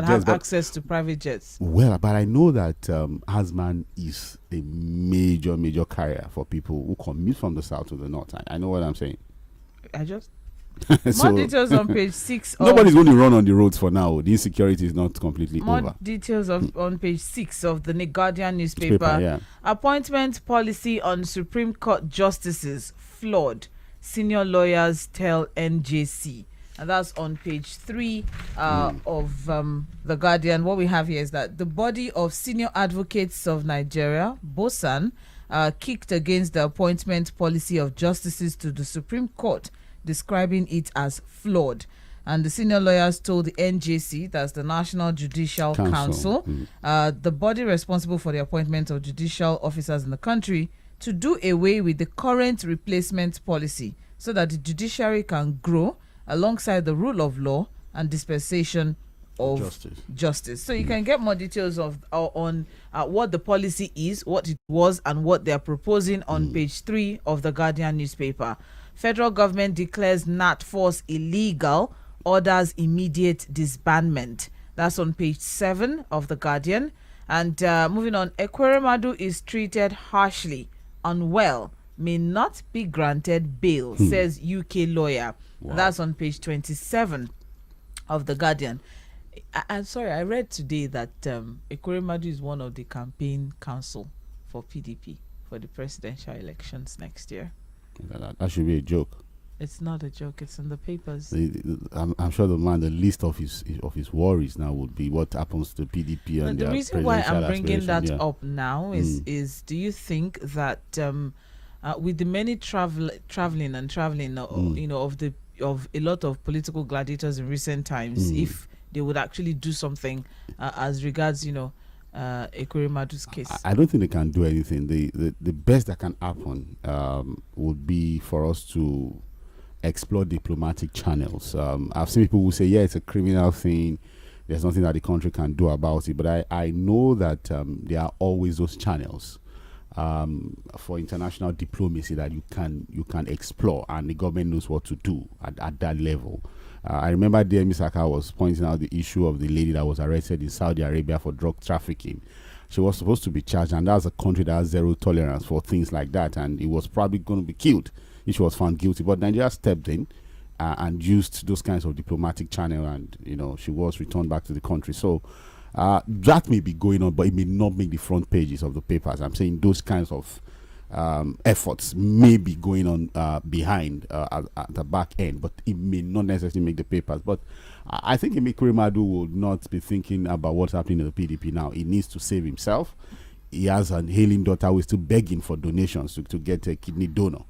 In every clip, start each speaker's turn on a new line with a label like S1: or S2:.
S1: and have access to private jets.
S2: Well, but I know that Azman is a major carrier for people who commute from the south to the north. I know what I'm saying.
S1: More details on page 6.
S2: Nobody's going to run on the roads for now. The insecurity is not completely over.
S1: More details on page 6 of the Guardian newspaper.
S2: Yeah.
S1: Appointment policy on Supreme Court justices flawed. Senior lawyers tell NJC. And that's on page 3 of the Guardian. What we have here is that the body of Senior Advocates of Nigeria, BOSAN, kicked against the appointment policy of justices to the Supreme Court, describing it as flawed. And the senior lawyers told the NJC, that's the National Judicial Council, the body responsible for the appointment of judicial officers in the country, to do away with the current replacement policy so that the judiciary can grow alongside the rule of law and dispensation of justice. So you can get more details on what the policy is, what it was, and what they are proposing on page 3 of the Guardian newspaper. Federal government declares NatForce illegal, orders immediate disbandment. That's on page 7 of the Guardian. And moving on, Ekweremadu is treated harshly, unwell, may not be granted bail, says UK lawyer. Wow. That's on page 27 of the Guardian. I'm sorry, I read today that Ekweremadu is one of the campaign council for PDP for the presidential elections next year.
S2: That should be a joke.
S1: It's not a joke. It's in the papers.
S2: I'm sure the list of his worries now would be what happens to PDP and
S1: the reason why I'm bringing that up now is do you think that with the many traveling of a lot of political gladiators in recent times, if they would actually do something as regards Ekweremadu's case?
S2: I don't think they can do anything. The best that can happen would be for us to explore diplomatic channels. I've seen people who say, yeah, it's a criminal thing, there's nothing that the country can do about it, but I know that there are always those channels for international diplomacy that you can explore, and the government knows what to do at that level. I remember Demi Saka was pointing out the issue of the lady that was arrested in Saudi Arabia for drug trafficking. She was supposed to be charged, and that's a country that has zero tolerance for things like that, and it was probably going to be killed if she was found guilty. But Nigeria stepped in and used those kinds of diplomatic channel, and she was returned back to the country. So that may be going on, but it may not make the front pages of the papers. I'm saying those kinds of efforts may be going on behind at the back end, but it may not necessarily make the papers. But I think Ekweremadu would not be thinking about what's happening in the PDP now. He needs to save himself. He has an ailing daughter who is still begging for donations to get a kidney donor.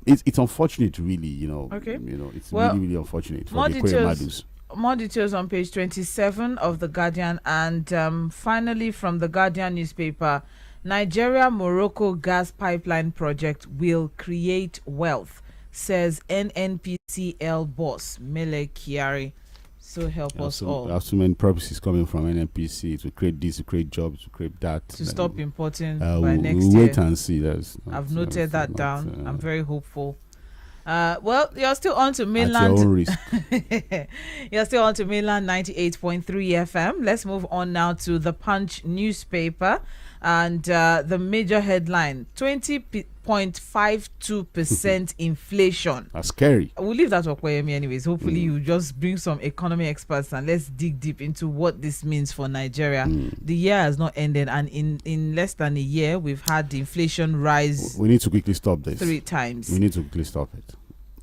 S2: It's unfortunate, really.
S1: Okay.
S2: It's really unfortunate for the Ekweremadus.
S1: More details on page 27 of the Guardian. And finally, from the Guardian newspaper, Nigeria-Morocco gas pipeline project will create wealth, says NNPCL boss Mele Kyari. So help us all.
S2: There are so many purposes coming from NNPC to create this, to create jobs, to create that.
S1: To stop importing by next year.
S2: We'll wait and see.
S1: I've noted that down. I'm very hopeful. Well, you're still on to mainland.
S2: At your own risk.
S1: You're still on to mainland 98.3 FM. Let's move on now to the Punch newspaper. And the major headline, 20.52% inflation.
S2: That's scary.
S1: We'll leave that to Okweyemi anyways. Hopefully you just bring some economy experts and let's dig deep into what this means for Nigeria. The year has not ended, and in less than a year, we've had the inflation rise.
S2: We need to quickly stop this.
S1: 3 times.
S2: We need to quickly stop it.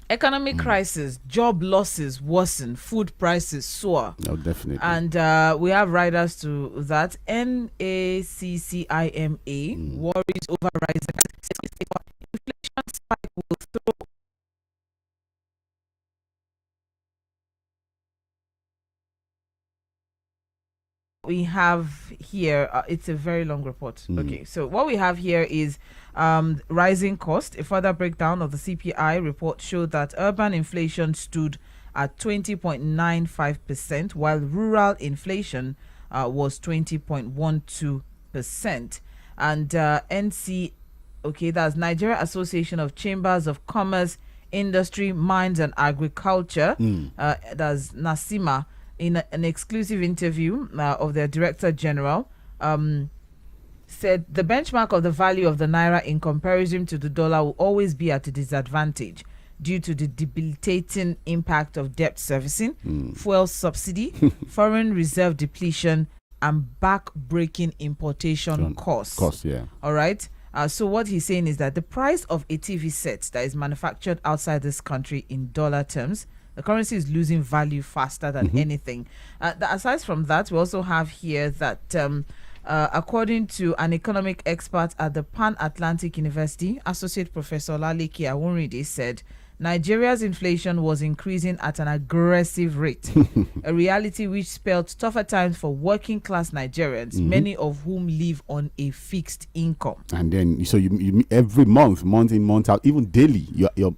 S1: Economic crisis, job losses worsen, food prices soar.
S2: No, definitely.
S1: And we have riders to that. NACCIMA worries over rising inflation spike will throw we have here, it's a very long report. Okay, so what we have here is rising cost. A further breakdown of the CPI report showed that urban inflation stood at 20.95%, while rural inflation was 20.12%. And that's Nigeria Association of Chambers of Commerce, Industry, Mines and Agriculture, that's NASIMA, in an exclusive interview of their director general, said the benchmark of the value of the naira in comparison to the dollar will always be at a disadvantage due to the debilitating impact of debt servicing, fuel subsidy, foreign reserve depletion, and back-breaking importation costs. All right. So what he's saying is that the price of a TV set that is manufactured outside this country in dollar terms, the currency is losing value faster than anything. Aside from that, we also have here that according to an economic expert at the Pan-Atlantic University, Associate Professor Laleke Awunride said, Nigeria's inflation was increasing at an aggressive rate, a reality which spelled tougher times for working class Nigerians, many of whom live on a fixed income.
S2: And then, so you every month in, month out, even daily, your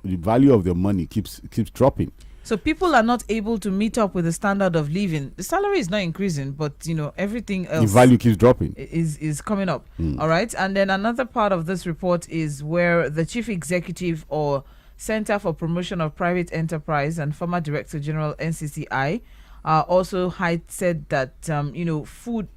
S2: value of your money keeps dropping.
S1: So people are not able to meet up with the standard of living. The salary is not increasing, but everything else,
S2: the value keeps dropping,
S1: is coming up. All right. And then another part of this report is where the chief executive or Center for Promotion of Private Enterprise and former Director General NCCI also said that food,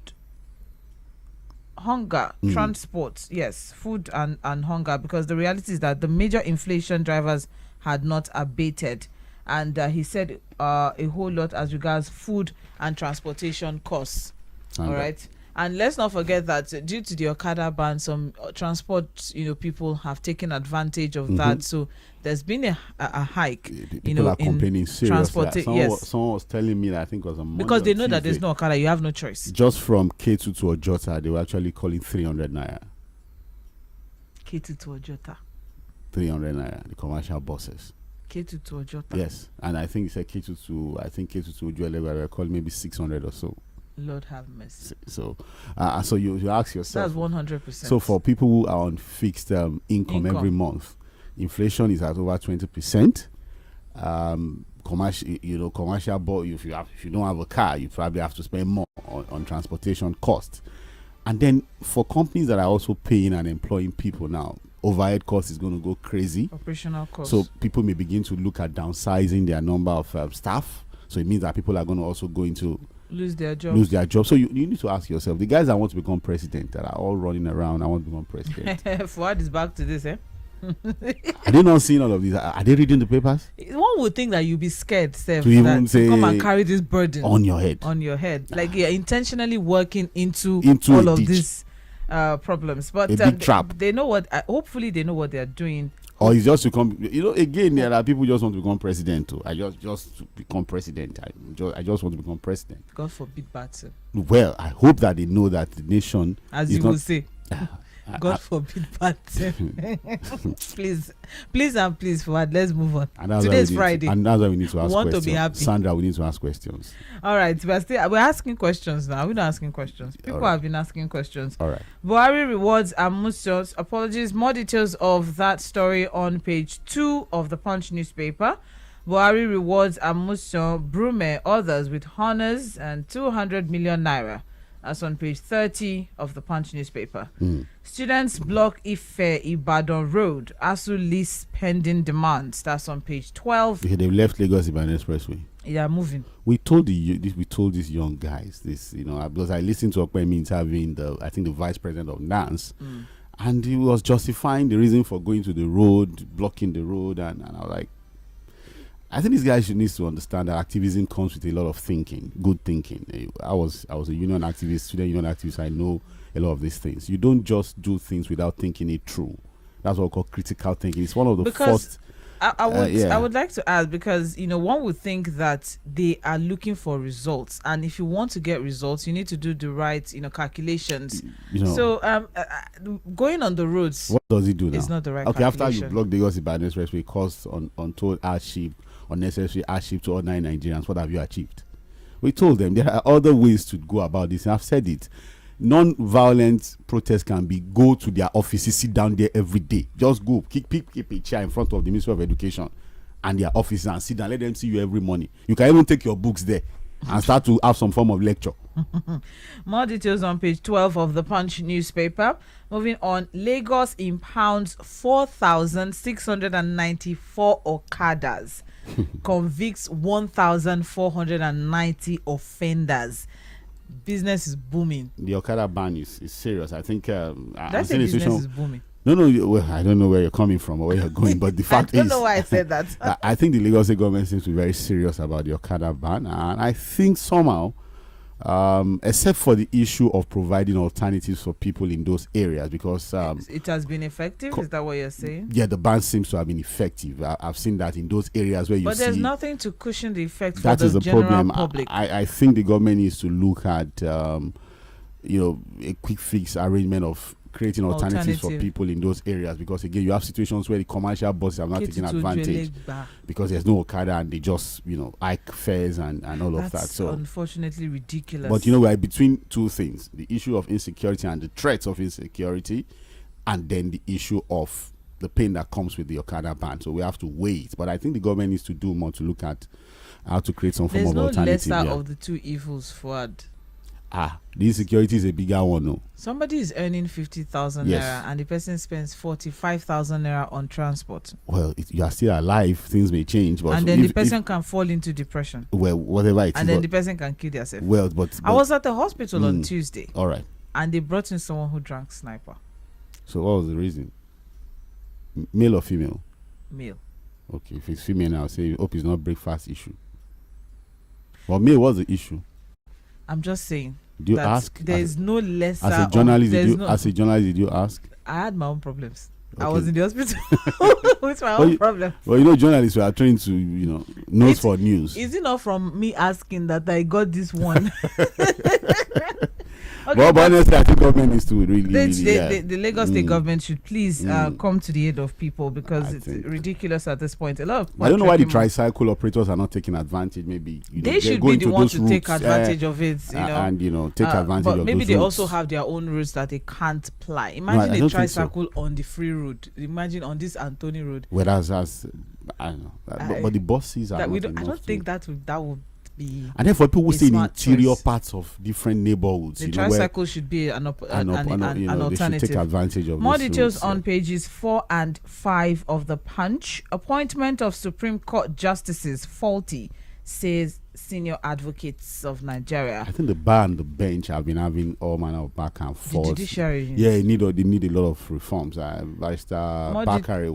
S1: hunger, transport, yes, food and hunger, because the reality is that the major inflation drivers had not abated. And he said a whole lot as regards food and transportation costs. All right. And let's not forget that due to the Okada ban, some transport, people have taken advantage of that. So there's been a hike.
S2: People are complaining seriously. Someone was telling me that I think it was a Monday
S1: because they know
S2: Tuesday,
S1: that there's no Okada, you have no choice.
S2: Just from K2 to Ojota, they were actually calling 300 naira.
S1: K2 to Ojota.
S2: 300 naira, the commercial buses.
S1: K2 to Ojota.
S2: Yes, and I think he said K2 to Ujuele, were calling maybe 600 or so.
S1: Lord have mercy.
S2: So you ask yourself.
S1: That's 100%.
S2: So for people who are on fixed income every month, inflation is at over 20%. Commercial, but if you don't have a car, you probably have to spend more on transportation costs. And then for companies that are also paying and employing people now, overhead cost is going to go crazy.
S1: Operational costs.
S2: So people may begin to look at downsizing their number of staff. So it means that people are going to also going to
S1: lose their job.
S2: So you need to ask yourself, the guys that want to become president, that are all running around, I want to become president.
S1: Fuad is back to this,
S2: Are they not seeing all of these? Are they reading the papers?
S1: One would think that you'd be scared, Seth,
S2: to even say,
S1: come and carry this burden
S2: on your head.
S1: Like you're intentionally working into all of these problems. But
S2: a big trap.
S1: They know what. Hopefully, they know what they're doing.
S2: Or it's just to come. Again, there are people just want to become president too. I just to become president. I just want to become president.
S1: God forbid, bad.
S2: Well, I hope that they know that the nation,
S1: as you will say. God forbid, but please, Fuad, let's move on. Today's Friday,
S2: and that's why we need to ask questions.
S1: We want to be happy.
S2: Sandra, we need to ask questions.
S1: All right, we're asking questions now. We're not asking questions. People have been asking questions.
S2: All right.
S1: Buhari rewards Amusio's apologies. More details of that story on page 2 of the Punch newspaper. Buhari rewards Amusio, Brume, others with honors and 200 million naira. That's on page 30 of the Punch newspaper. Students block Ife Ibadan Road. ASU lists pending demands. That's on page 12.
S2: Okay, they've left Lagos Ibadan Expressway.
S1: They are moving.
S2: We told these young guys this, because I listened to Okpemi interviewing the vice president of NANS, and he was justifying the reason for going to the road, blocking the road, and I was like, I think this guy need to understand that activism comes with a lot of thinking, good thinking. I was a union activist, student union activist. I know a lot of these things. You don't just do things without thinking it through. That's what we call critical thinking. It's one of the first.
S1: I would like to add, because one would think that they are looking for results, and if you want to get results, you need to do the right calculations. So going on the roads,
S2: what does he do now?
S1: It's not the right.
S2: Okay, after you block the Lagos Ibadan Expressway, cause untold hardship, unnecessary hardship to ordinary Nigerians, what have you achieved? We told them there are other ways to go about this, and I've said it. Non-violent protests can be go to their offices, sit down there every day. Just go, keep a chair in front of the Ministry of Education and their offices and sit down. Let them see you every morning. You can even take your books there and start to have some form of lecture.
S1: More details on page 12 of the Punch newspaper. Moving on, Lagos impounds 4,694 Okadas, convicts 1,490 offenders. Business is booming.
S2: The Okada ban is serious. I think
S1: That's a business is booming.
S2: No, well, I don't know where you're coming from or where you're going, but the fact is,
S1: I don't know why I said that.
S2: I think the Lagos State government seems to be very serious about the Okada ban, and I think somehow, except for the issue of providing alternatives for people in those areas, because
S1: it has been effective. Is that what you're saying?
S2: Yeah, the ban seems to have been effective. I've seen that in those areas where
S1: but there's nothing to cushion the effect for
S2: that
S1: the
S2: is the
S1: general
S2: problem.
S1: public.
S2: I think the government needs to look at a quick fix arrangement of creating alternatives for people in those areas, because again, you have situations where the commercial buses are not taking advantage because there's no Okada and they just hike fares and all of that. So
S1: unfortunately ridiculous.
S2: But we're between two things: the issue of insecurity and the threats of insecurity, and then the issue of the pain that comes with the Okada ban. So we have to wait. But I think the government needs to do more to look at how to create some form of alternative.
S1: There's no lesser of the two evils, Fuad.
S2: The insecurity is a bigger one, no.
S1: Somebody is earning 50,000 naira and the person spends 45,000 naira on transport.
S2: Well, you are still alive. Things may change, but
S1: and then the person can fall into depression.
S2: Well, whatever it is.
S1: And then the person can kill themselves.
S2: Well, but
S1: I was at the hospital on Tuesday.
S2: All right.
S1: And they brought in someone who drank Sniper.
S2: So what was the reason? Male or female?
S1: Male.
S2: Okay, if it's female, I'll say hope it's not breakfast issue. Well, male, what's the issue?
S1: I'm just saying.
S2: Did you ask?
S1: There is no lesser.
S2: As a journalist, did you ask?
S1: I had my own problems.
S2: Okay.
S1: I was in the hospital with my own problems.
S2: Well, journalists were trained to, notes for news.
S1: Is it not from me asking that I got this one? Okay,
S2: but honestly, I think government needs to really,
S1: the Lagos State government should please come to the aid of people, because it's ridiculous at this point. A lot of
S2: I don't know why the tricycle operators are not taking advantage. Maybe
S1: they should be the ones to take advantage of it,
S2: and take advantage of.
S1: But maybe
S2: those
S1: they
S2: routes.
S1: also have their own routes that they can't ply. Imagine a tricycle on the free road. Imagine on this Anthony Road.
S2: Well, that's I don't know, but the buses are.
S1: I don't think that would be.
S2: And then for people who stay in interior parts of different neighborhoods,
S1: the tricycle should be an alternative.
S2: They should take advantage of.
S1: More details on pages 4 and 5 of the Punch. Appointment of Supreme Court justices faulty, says senior advocates of Nigeria.
S2: I think the bar and the bench have been having all manner of back and forth.
S1: The judiciary.
S2: Yeah, they need a lot of reforms. Barrister Bakare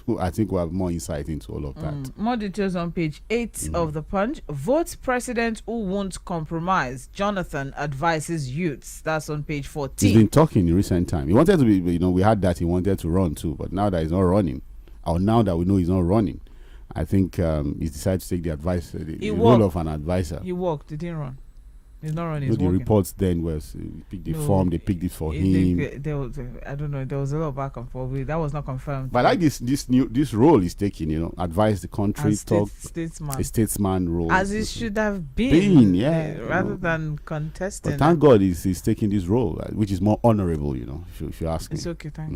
S2: who I think will have more insight into all of that.
S1: More details on page 8 of the Punch. Vote president who won't compromise. Jonathan advises youths. That's on page 14.
S2: He's been talking in recent time. He wanted to be, we had that he wanted to run too, but now that he's not running, or now that we know he's not running, I think he's decided to take the advice, the role of an advisor.
S1: He walked. He didn't run. He's not running.
S2: The reports then was he picked the form. They picked it for him.
S1: I don't know. There was a lot of back and forth. That was not confirmed.
S2: But I like this role he's taking. Advise the country, talk
S1: statesman.
S2: A statesman role,
S1: as it should have been. Rather than contesting.
S2: But thank God he's taking this role, which is more honorable. If you ask me.
S1: It's okay. Thank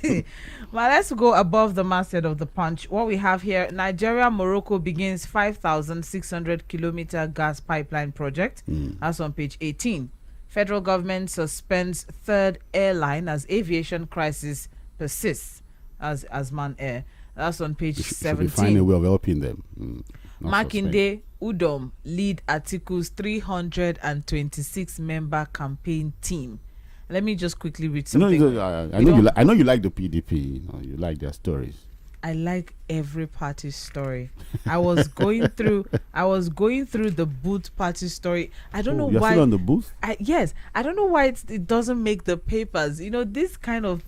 S1: you. Well, let's go above the masthead of the Punch. What we have here: Nigeria, Morocco begins 5,600 kilometer gas pipeline project. That's on page 18. Federal government suspends third airline as aviation crisis persists as Man Air. That's on page 17.
S2: Should find a way of helping them.
S1: Makinde Udom lead Atiku's 326 member campaign team. Let me just quickly read something.
S2: I know you like the PDP. You like their stories.
S1: I like every party story. I was going through the Booth party story. I don't know
S2: you're
S1: why.
S2: Still on the Booth?
S1: Yes, I don't know why it doesn't make the papers. This kind of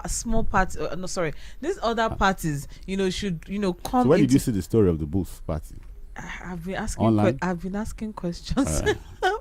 S1: small party. These other parties should come.
S2: So where did you see the story of the Booth party?
S1: I've been asking questions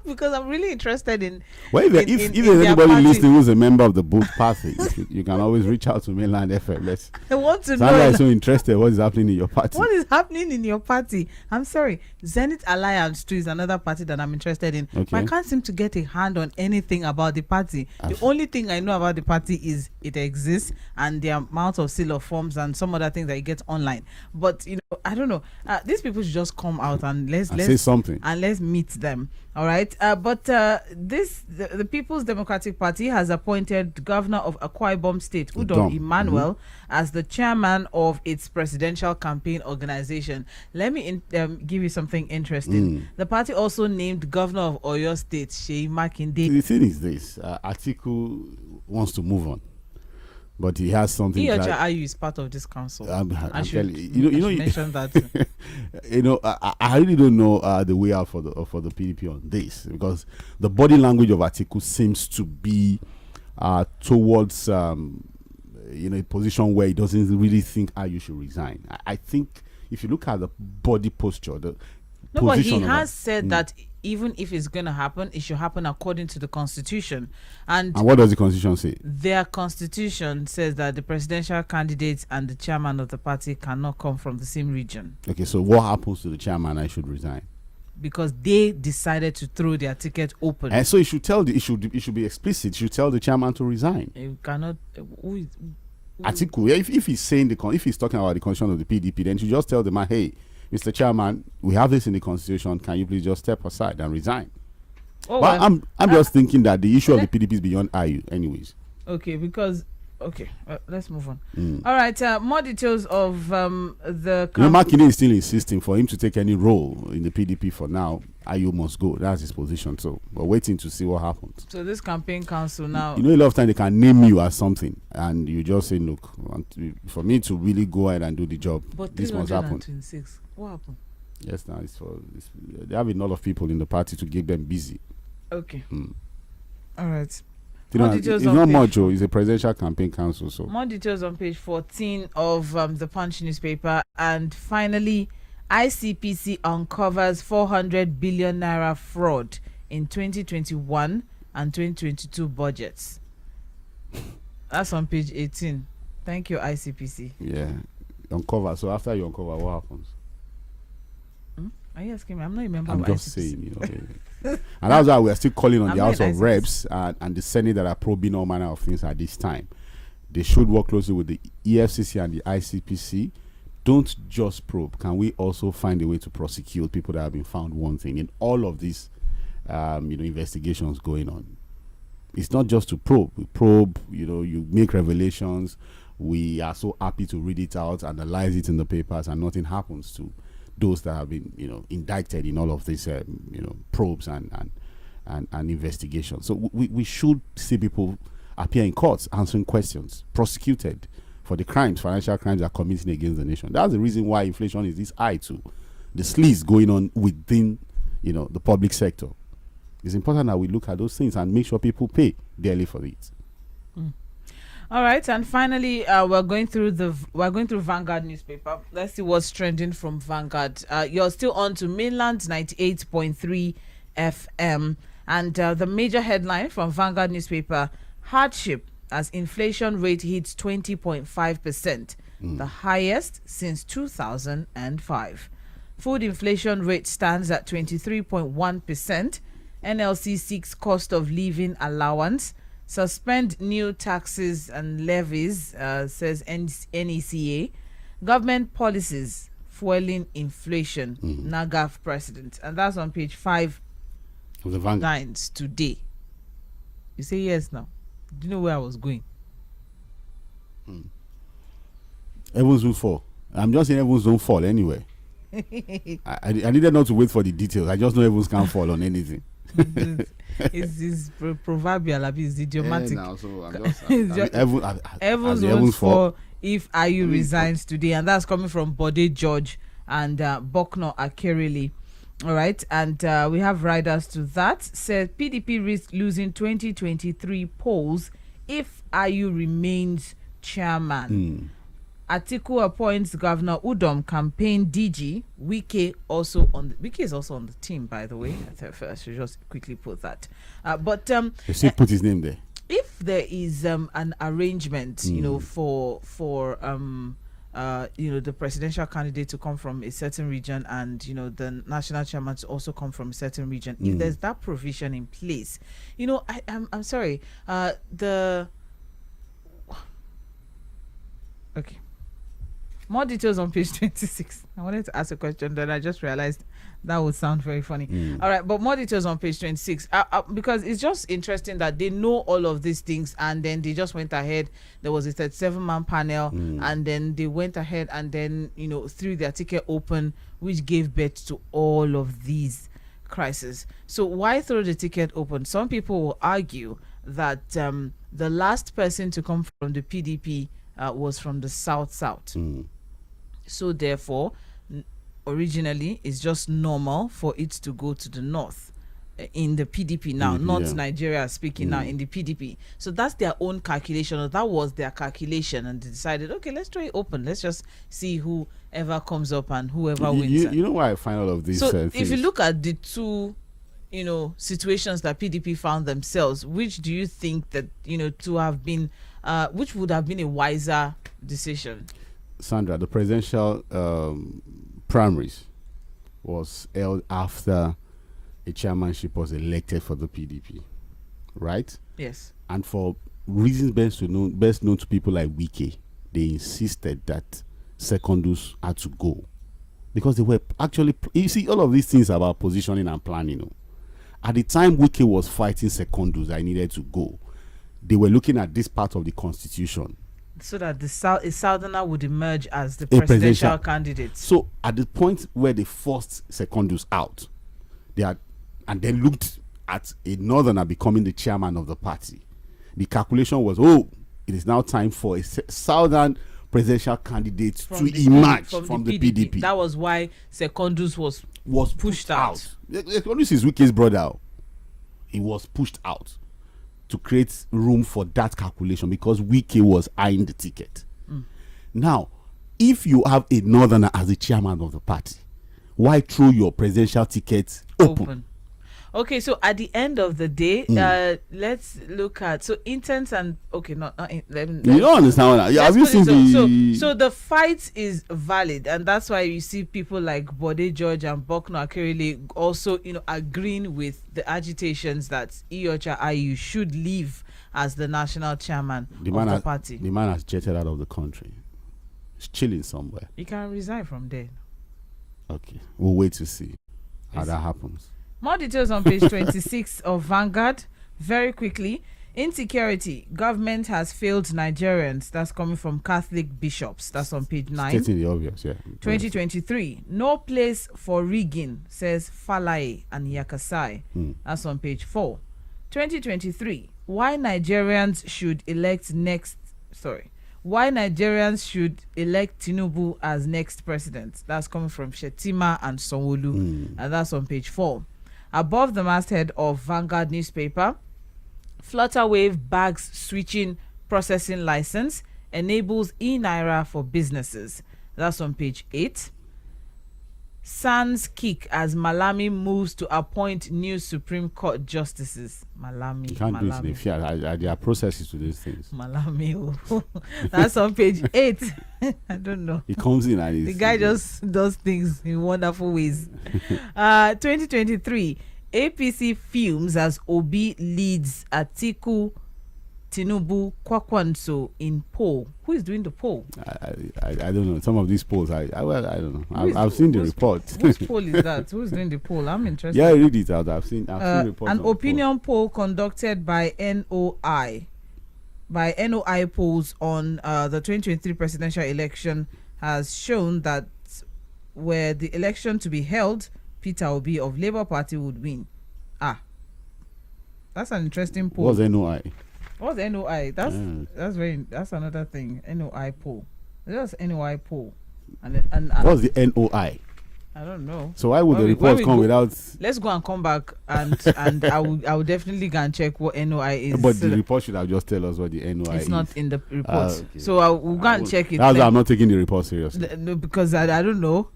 S1: because I'm really interested in.
S2: Well, if there's anybody listening who's a member of the Booth party, you can always reach out to Mainland FM.
S1: I want to know.
S2: Sandra is so interested. What is happening in your party?
S1: What is happening in your party? I'm sorry. Zenith Alliance too is another party that I'm interested in.
S2: Okay.
S1: But I can't seem to get a hand on anything about the party. The only thing I know about the party is it exists and the amount of seal of forms and some other things that you get online. But I don't know. These people should just come out and let's
S2: say something,
S1: and let's meet them. All right. But the People's Democratic Party has appointed Governor of Akwa Ibom State, Udom Emmanuel, as the chairman of its presidential campaign organization. Let me give you something interesting. The party also named Governor of Oyo State, Sheyi Makinde.
S2: The thing is this: Atiku wants to move on, but he has something.
S1: Ayu is part of this council.
S2: I should mention
S1: that.
S2: I really don't know the way out for the PDP on this, because the body language of Atiku seems to be towards a position where he doesn't really think Ayu should resign. I think if you look at the body posture,
S1: but he has said that even if it's going to happen, it should happen according to the Constitution. And
S2: what does the Constitution say?
S1: Their Constitution says that the presidential candidates and the chairman of the party cannot come from the same region.
S2: Okay, so what happens to the chairman? I should resign
S1: because they decided to throw their ticket open.
S2: And so it should tell it should be explicit. It should tell the chairman to resign.
S1: You cannot.
S2: Atiku, if he's saying if he's talking about the constitution of the PDP, then you just tell the man, hey, Mr. Chairman, we have this in the Constitution. Can you please just step aside and resign?
S1: Oh,
S2: but well, I'm just thinking that the issue of the PDP is beyond Ayu, anyways.
S1: Okay, because let's move on. All right, more details of the.
S2: Makinde is still insisting for him to take any role in the PDP for now. Ayu must go. That's his position. So we're waiting to see what happens.
S1: So this campaign council now.
S2: A lot of time they can name you as something, and you just say, look, for me to really go ahead and do the job,
S1: but
S2: this must happen.
S1: 26. What happened?
S2: Yes, now they have a lot of people in the party to keep them busy.
S1: Okay. All right.
S2: It's not much. It's a presidential campaign council. So
S1: more details on page 14 of the Punch newspaper. And finally, ICPC uncovers 400 billion naira fraud in 2021 and 2022 budgets. That's on page 18. Thank you, ICPC.
S2: Yeah, uncover. So after you uncover, what happens?
S1: Are you asking me? I'm not a member
S2: I'm
S1: of
S2: just
S1: ICPC.
S2: saying, and that's why we are still calling on the House of Reps and the Senate that are probing all manner of things at this time. They should work closely with the EFCC and the ICPC. Don't just probe. Can we also find a way to prosecute people that have been found wanting in all of these, investigations going on? It's not just to probe. We probe. You make revelations. We are so happy to read it out, analyze it in the papers, and nothing happens to those that have been, indicted in all of these, probes and investigations. So we should see people appear in courts, answering questions, prosecuted for the crimes, financial crimes they're committing against the nation. That's the reason why inflation is this high too. The sleaze going on within, the public sector. It's important that we look at those things and make sure people pay dearly for it.
S1: All right, and finally, we're going through Vanguard newspaper. Let's see what's trending from Vanguard. You're still on to Mainland 98.3 FM, and the major headline from Vanguard newspaper: hardship as inflation rate hits 20.5%, the highest since 2005. Food inflation rate stands at 23.1%. NLC seeks cost of living allowance. Suspend new taxes and levies, says NECA. Government policies fueling inflation, NAGAF president. And that's on page 5
S2: of the Vanguard
S1: lines today. You say yes now. Do you know where I was going?
S2: Heavens will fall. I'm just saying heavens don't fall anyway. I needed not to wait for the details. I just know heavens can't fall on anything.
S1: It's proverbial, it's idiomatic.
S2: Yeah, so
S1: Evans won't fall if Ayu resigns today, and that's coming from Bode George and Bokno Akerele. All right, and we have riders to that. Said PDP risks losing 2023 polls if Ayu remains chairman. Atiku appoints Governor Udom campaign DG. Wike is also on the team, by the way. I should just quickly put that. But
S2: you should put his name there.
S1: If there is an arrangement, for the presidential candidate to come from a certain region and the national chairman to also come from a certain region, if there's that provision in place, I'm sorry, okay. More details on page 26. I wanted to ask a question, then I just realized that would sound very funny. All right, but more details on page 26. Because it's just interesting that they know all of these things, and then they just went ahead. There was a 37-man panel, and then they went ahead and then, threw their ticket open, which gave birth to all of these crises. So why throw the ticket open? Some people will argue that the last person to come from the PDP was from the South. So therefore, originally, it's just normal for it to go to the North in the PDP now, not Nigeria speaking now in the PDP. So that's their own calculation, or that was their calculation, and they decided, okay, let's try it open. Let's just see whoever comes up and whoever wins.
S2: You know why I find all of these
S1: So
S2: things?
S1: if you look at the two situations that PDP found themselves, which do you think that to have been which would have been a wiser decision?
S2: Sandra, the presidential primaries was held after a chairmanship was elected for the PDP, right?
S1: Yes.
S2: And for reasons best known to people like Wike, they insisted that Secondus had to go because they were actually, you see, all of these things about positioning and planning. At the time Wike was fighting Secondus, I needed to go. They were looking at this part of the constitution,
S1: so that a Southerner would emerge as the presidential candidate.
S2: So at the point where they forced Secondus out, and then looked at a Northerner becoming the chairman of the party, the calculation was, it is now time for a Southern presidential candidate to emerge from the PDP.
S1: That was why Secondus was pushed out.
S2: Secondus is Wike's brother. He was pushed out to create room for that calculation because Wike was eyeing the ticket. Now, if you have a Northerner as the chairman of the party, why throw your presidential ticket open?
S1: Okay, so at the end of the day, let's look at intent and you don't
S2: understand that. Yeah, have you seen
S1: so the fight is valid, and that's why you see people like Bode George and Bokno Akerele also agreeing with the agitations that Iyorchia Ayu should leave as the national chairman of the party.
S2: The man has jetted out of the country. He's chilling somewhere.
S1: He can resign from there.
S2: Okay, we'll wait to see how that happens.
S1: More details on page 26 of Vanguard. Very quickly, insecurity. Government has failed Nigerians. That's coming from Catholic bishops. That's on page 9.
S2: Stating the obvious, yeah.
S1: 2023. No place for rigging, says Falae and Yakasai. That's on page 4. 2023. Why Nigerians should elect Tinubu as next president. That's coming from Shetima and Sanwo-Olu, and that's on page 4. Above the masthead of Vanguard newspaper, Flutterwave bags switching processing license, enables e-Naira for businesses. That's on page 8. Sans kick as Malami moves to appoint new Supreme Court justices. Malami.
S2: You can't do it in a fear. There are processes to these things.
S1: Malami. That's on page 8. I don't know.
S2: He comes in and
S1: the guy just does things in wonderful ways. 2023. APC fumes as Obi leads Atiku Tinubu Kwakwanso in poll. Who is doing the poll?
S2: I don't know. Some of these polls, I don't know. I've seen the report.
S1: Whose poll is that? Who's doing the poll? I'm interested.
S2: Yeah, read it out. I've seen reports.
S1: An opinion poll conducted by NOI polls on the 2023 presidential election has shown that were the election to be held, Peter Obi of Labour Party would win. That's an interesting poll.
S2: What's NOI?
S1: What's NOI? That's another thing. NOI poll. That's NOI poll. And
S2: what's the NOI?
S1: I don't know.
S2: So why would the report come without?
S1: Let's go and come back and I will definitely go and check what NOI is.
S2: But the report should have just tell us what the NOI is.
S1: It's not in the report. Okay. So we'll go and check it.
S2: That's why I'm not taking the report seriously.
S1: No, because I don't know.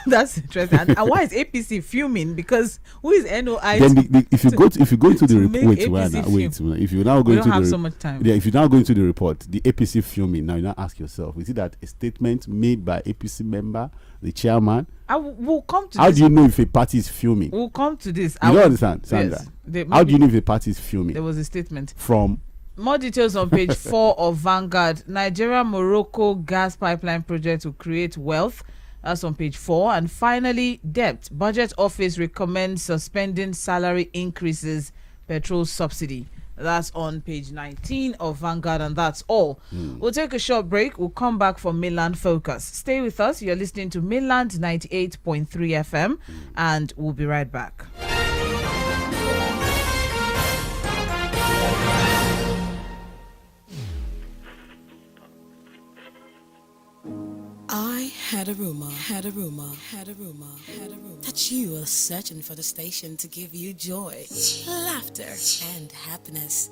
S1: That's interesting. And why is APC fuming? Because who is NOI?
S2: Then if you go into the report, wait. If you now go into
S1: so much time.
S2: Yeah, if you now go into the report, the APC fuming. Now you now ask yourself: is it that a statement made by APC member, the chairman?
S1: We'll come to
S2: How
S1: this.
S2: do you know if a party is fuming?
S1: We'll come to this.
S2: You don't understand, Sandra.
S1: Yes.
S2: How do you know if a party is fuming?
S1: There was a statement
S2: from
S1: More details on page 4 of Vanguard. Nigeria-Morocco gas pipeline project will create wealth. That's on page 4. And finally, debt. Budget office recommends suspending salary increases, petrol subsidy. That's on page 19 of Vanguard, and that's all. We'll take a short break. We'll come back for Mainland Focus. Stay with us. You're listening to Mainland 98.3 FM, and we'll be right back.
S3: I had a rumor that you were searching for the station to give you joy, laughter, and happiness.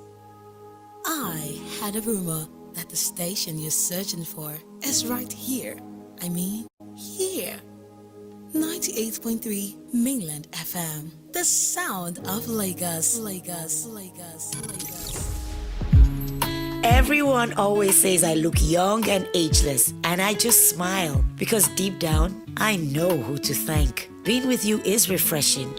S3: I had a rumor that the station you're searching for is right here. I mean, here. 98.3 Mainland FM. The sound of Lagos.
S4: Everyone always says I look young and ageless, and I just smile because deep down, I know who to thank. Being with you is refreshing.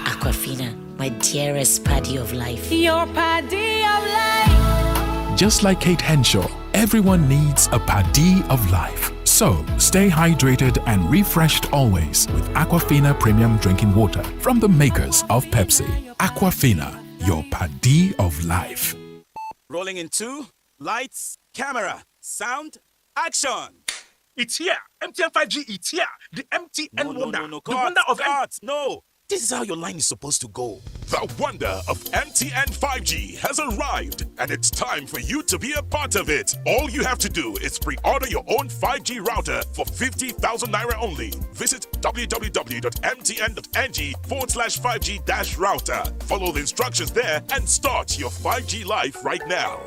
S4: Aquafina, my dearest paddy of life.
S3: Your paddy of life.
S5: Just like Kate Henshaw, everyone needs a paddy of life. So, stay hydrated and refreshed always with Aquafina Premium Drinking Water from the makers of Pepsi. Aquafina, your paddy of life.
S6: Rolling in 2, lights, camera, sound, action.
S7: It's here. MTN 5G, it's here. The MTN wonder.
S6: No,
S7: The wonder of
S6: no. This is how your line is supposed to go.
S8: The wonder of MTN 5G has arrived, and it's time for you to be a part of it. All you have to do is pre-order your own 5G router for 50,000 naira only. Visit www.mtn.ng/5G-router. Follow the instructions there and start your 5G life right now.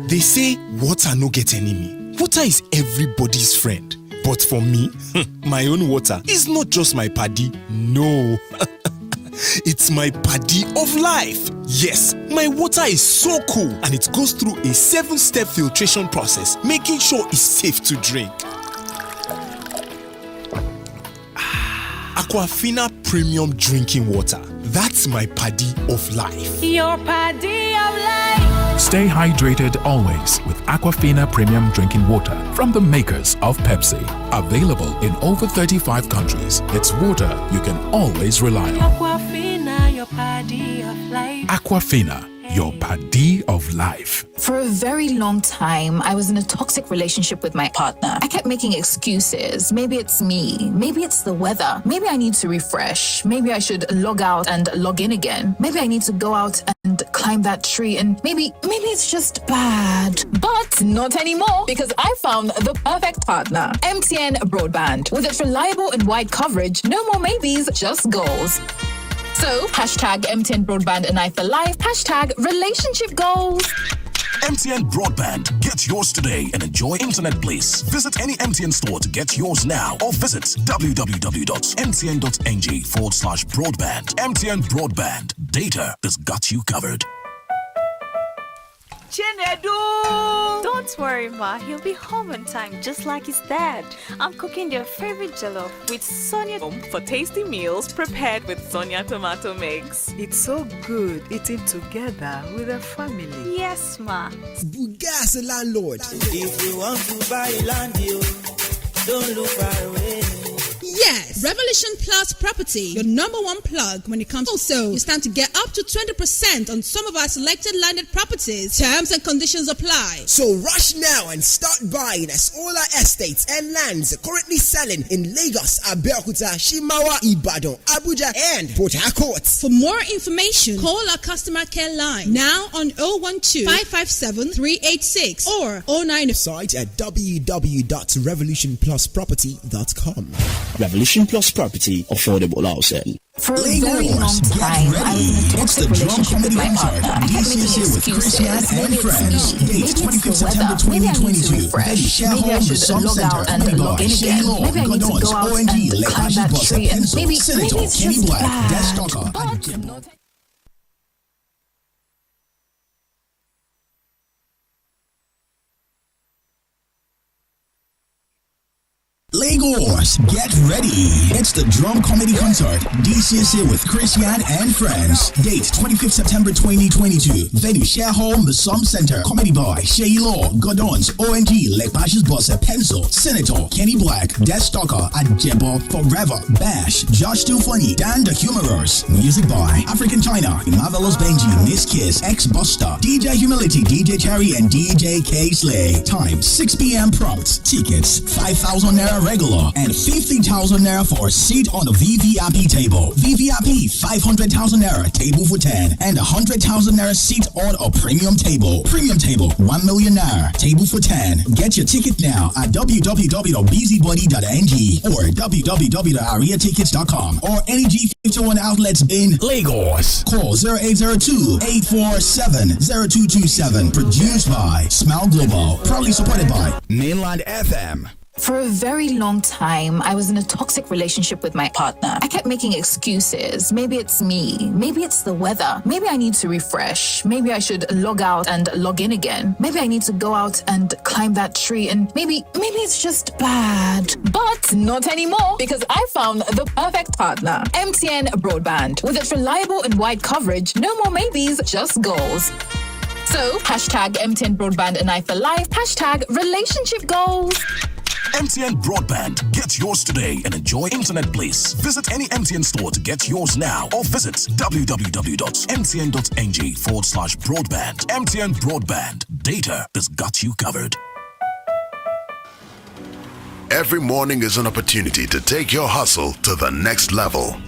S9: They say water no get enemy. Water is everybody's friend. But for me, my own water is not just my paddy. No. It's my paddy of life. Yes, my water is so cool and it goes through a 7-step filtration process, making sure it's safe to drink. Aquafina Premium Drinking Water. That's my paddy of life.
S3: Your paddy of life.
S5: Stay hydrated always with Aquafina Premium Drinking Water from the makers of Pepsi. Available in over 35 countries. It's water you can always rely on.
S3: Aquafina, your paddy of life.
S5: Aquafina, your paddy of life.
S10: For a very long time, I was in a toxic relationship with my partner. I kept making excuses. Maybe it's me. Maybe it's the weather. Maybe I need to refresh. Maybe I should log out and log in again. Maybe I need to go out and climb that tree, and maybe it's just bad. But not anymore, because I found the perfect partner. MTN Broadband. With its reliable and wide coverage, no more maybes, just goals. So, hashtag MTN Broadband and I for life, hashtag relationship goals.
S11: MTN Broadband. Get yours today and enjoy internet bliss. Visit any MTN store to get yours now or visit www.mtn.ng/broadband. MTN Broadband. Data that's got you covered.
S1: Chinedu!
S12: Don't worry, Ma. He'll be home on time, just like his dad. I'm cooking their favorite jollof with Sonia
S13: for tasty meals prepared with Sonia tomato mix.
S14: It's so good eating together with a family.
S12: Yes, Ma.
S15: Bugas landlord.
S16: If you want to buy land, don't look far away.
S17: Yes, Revolution Plus Property, your number one plug when it comes. Also, you stand to get up to 20% on some of our selected landed properties. Terms and conditions apply.
S15: So rush now and start buying, as all our estates and lands are currently selling in Lagos, Abeokuta, Shimawa, Ibadan, Abuja, and Port Harcourt.
S17: For more information, call our customer care line now on 012-557-386 or 09.
S15: Site at www.revolutionplusproperty.com.
S18: Revolution Plus Property, affordable housing.
S10: For a very long time, I was in a toxic relationship with my partner. I kept making excuses. Maybe it's me. Maybe it's the weather. Maybe I need to refresh. Maybe I should log out and log in again. Maybe I need to go out and climb that tree. And maybe it's just bad.
S11: Lagos, get ready. It's the Drum Comedy Concert, DCC with Christian and Friends. Date 25th September 2022. Venue Share Hall, Masum Center. Comedy by Shay Law, Godons, ONG, Lekpash's Bossa, Pencil, Senator, Kenny Black, Death Stalker, Ajebo, Forever, Bash, Josh Too Funny, Dan the Humorous. Music by African China, Marvelous Benji, Miss Kiss, X Buster, DJ Humility, DJ Cherry, and DJ K Slay. Time 6 p.m. prompt. Tickets 5,000 naira regular and 50,000 naira for a seat on the VVIP table. VVIP 500,000 naira table for 10 and 100,000 naira seat on a premium table. Premium table 1 million naira table for 10. Get your ticket now at www.busybody.ng or www.ariatickets.com or any G51 outlets in Lagos. Call 0802-847-0227. Produced by Smile Global. Proudly supported by Mainland FM.
S10: For a very long time, I was in a toxic relationship with my partner. I kept making excuses. Maybe it's me. Maybe it's the weather. Maybe I need to refresh. Maybe I should log out and log in again. Maybe I need to go out and climb that tree, and maybe it's just bad. But not anymore, because I found the perfect partner. MTN Broadband. With its reliable and wide coverage, no more maybes, just goals. So, hashtag MTN Broadband and I for life. Hashtag relationship goals.
S11: MTN Broadband. Get yours today and enjoy internet bliss. Visit any MTN store to get yours now or visit www.mtn.ng/broadband. MTN Broadband. Data that's got you covered.
S19: Every morning is an opportunity to take your hustle to the next level.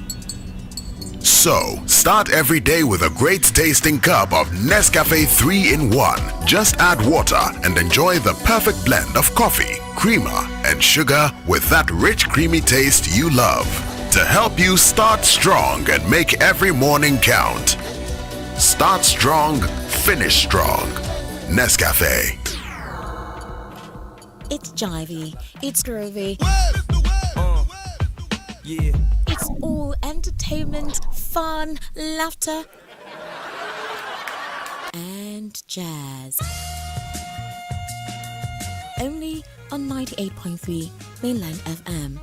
S19: So, start every day with a great tasting cup of Nescafe 3-in-1. Just add water and enjoy the perfect blend of coffee, creamer, and sugar with that rich, creamy taste you love. To help you start strong and make every morning count. Start strong, finish strong. Nescafe.
S20: It's jivey, it's groovy.
S6: Yeah.
S20: It's all entertainment, fun, laughter, and jazz. Only on 98.3 Mainland FM.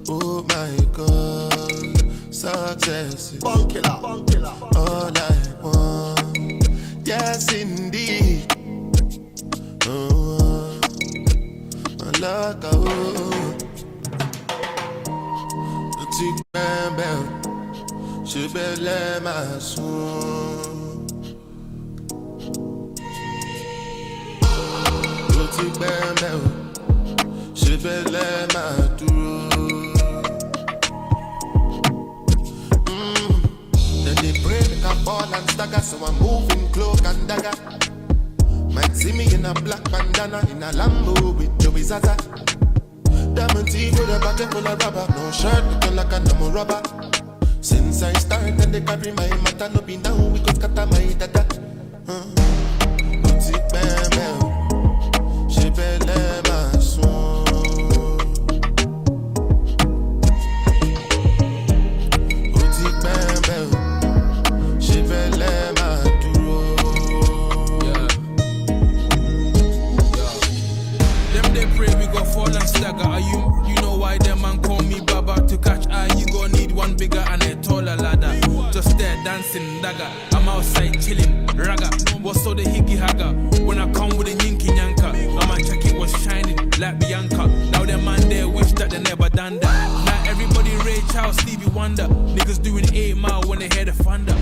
S21: Oh my God, success is all I want. Yes, indeed. Oh, my luck, Tik Bambel, she belle my soul. Tik Bambel, she belle my true. Then they pray make a ball and stagger, so I'm moving cloak and dagger. Might see me in a black bandana, in a Lambo with Joey Zaza. Diamond teeth with a bottle full of rubber, no shirt looking like a number rubber. Since I started, they carry my matter, no be down, we could scatter my dada. Boutique bam, she belle my soul. Boutique bam, she belle my duro.
S22: Them they pray we go fall and stagger. Are you know why them man call me Baba? To catch eye you gon' need one bigger and a taller ladder. Just there dancing dagger. I'm outside chilling ragga. What's all the hickey hagger? When I come with a yinky yanka, my jacket was shining like Bianca. Now them man there wish that they never done that. Now everybody Ray Charles, Stevie Wonder. Niggas doing 8 mile when they hear the thunder.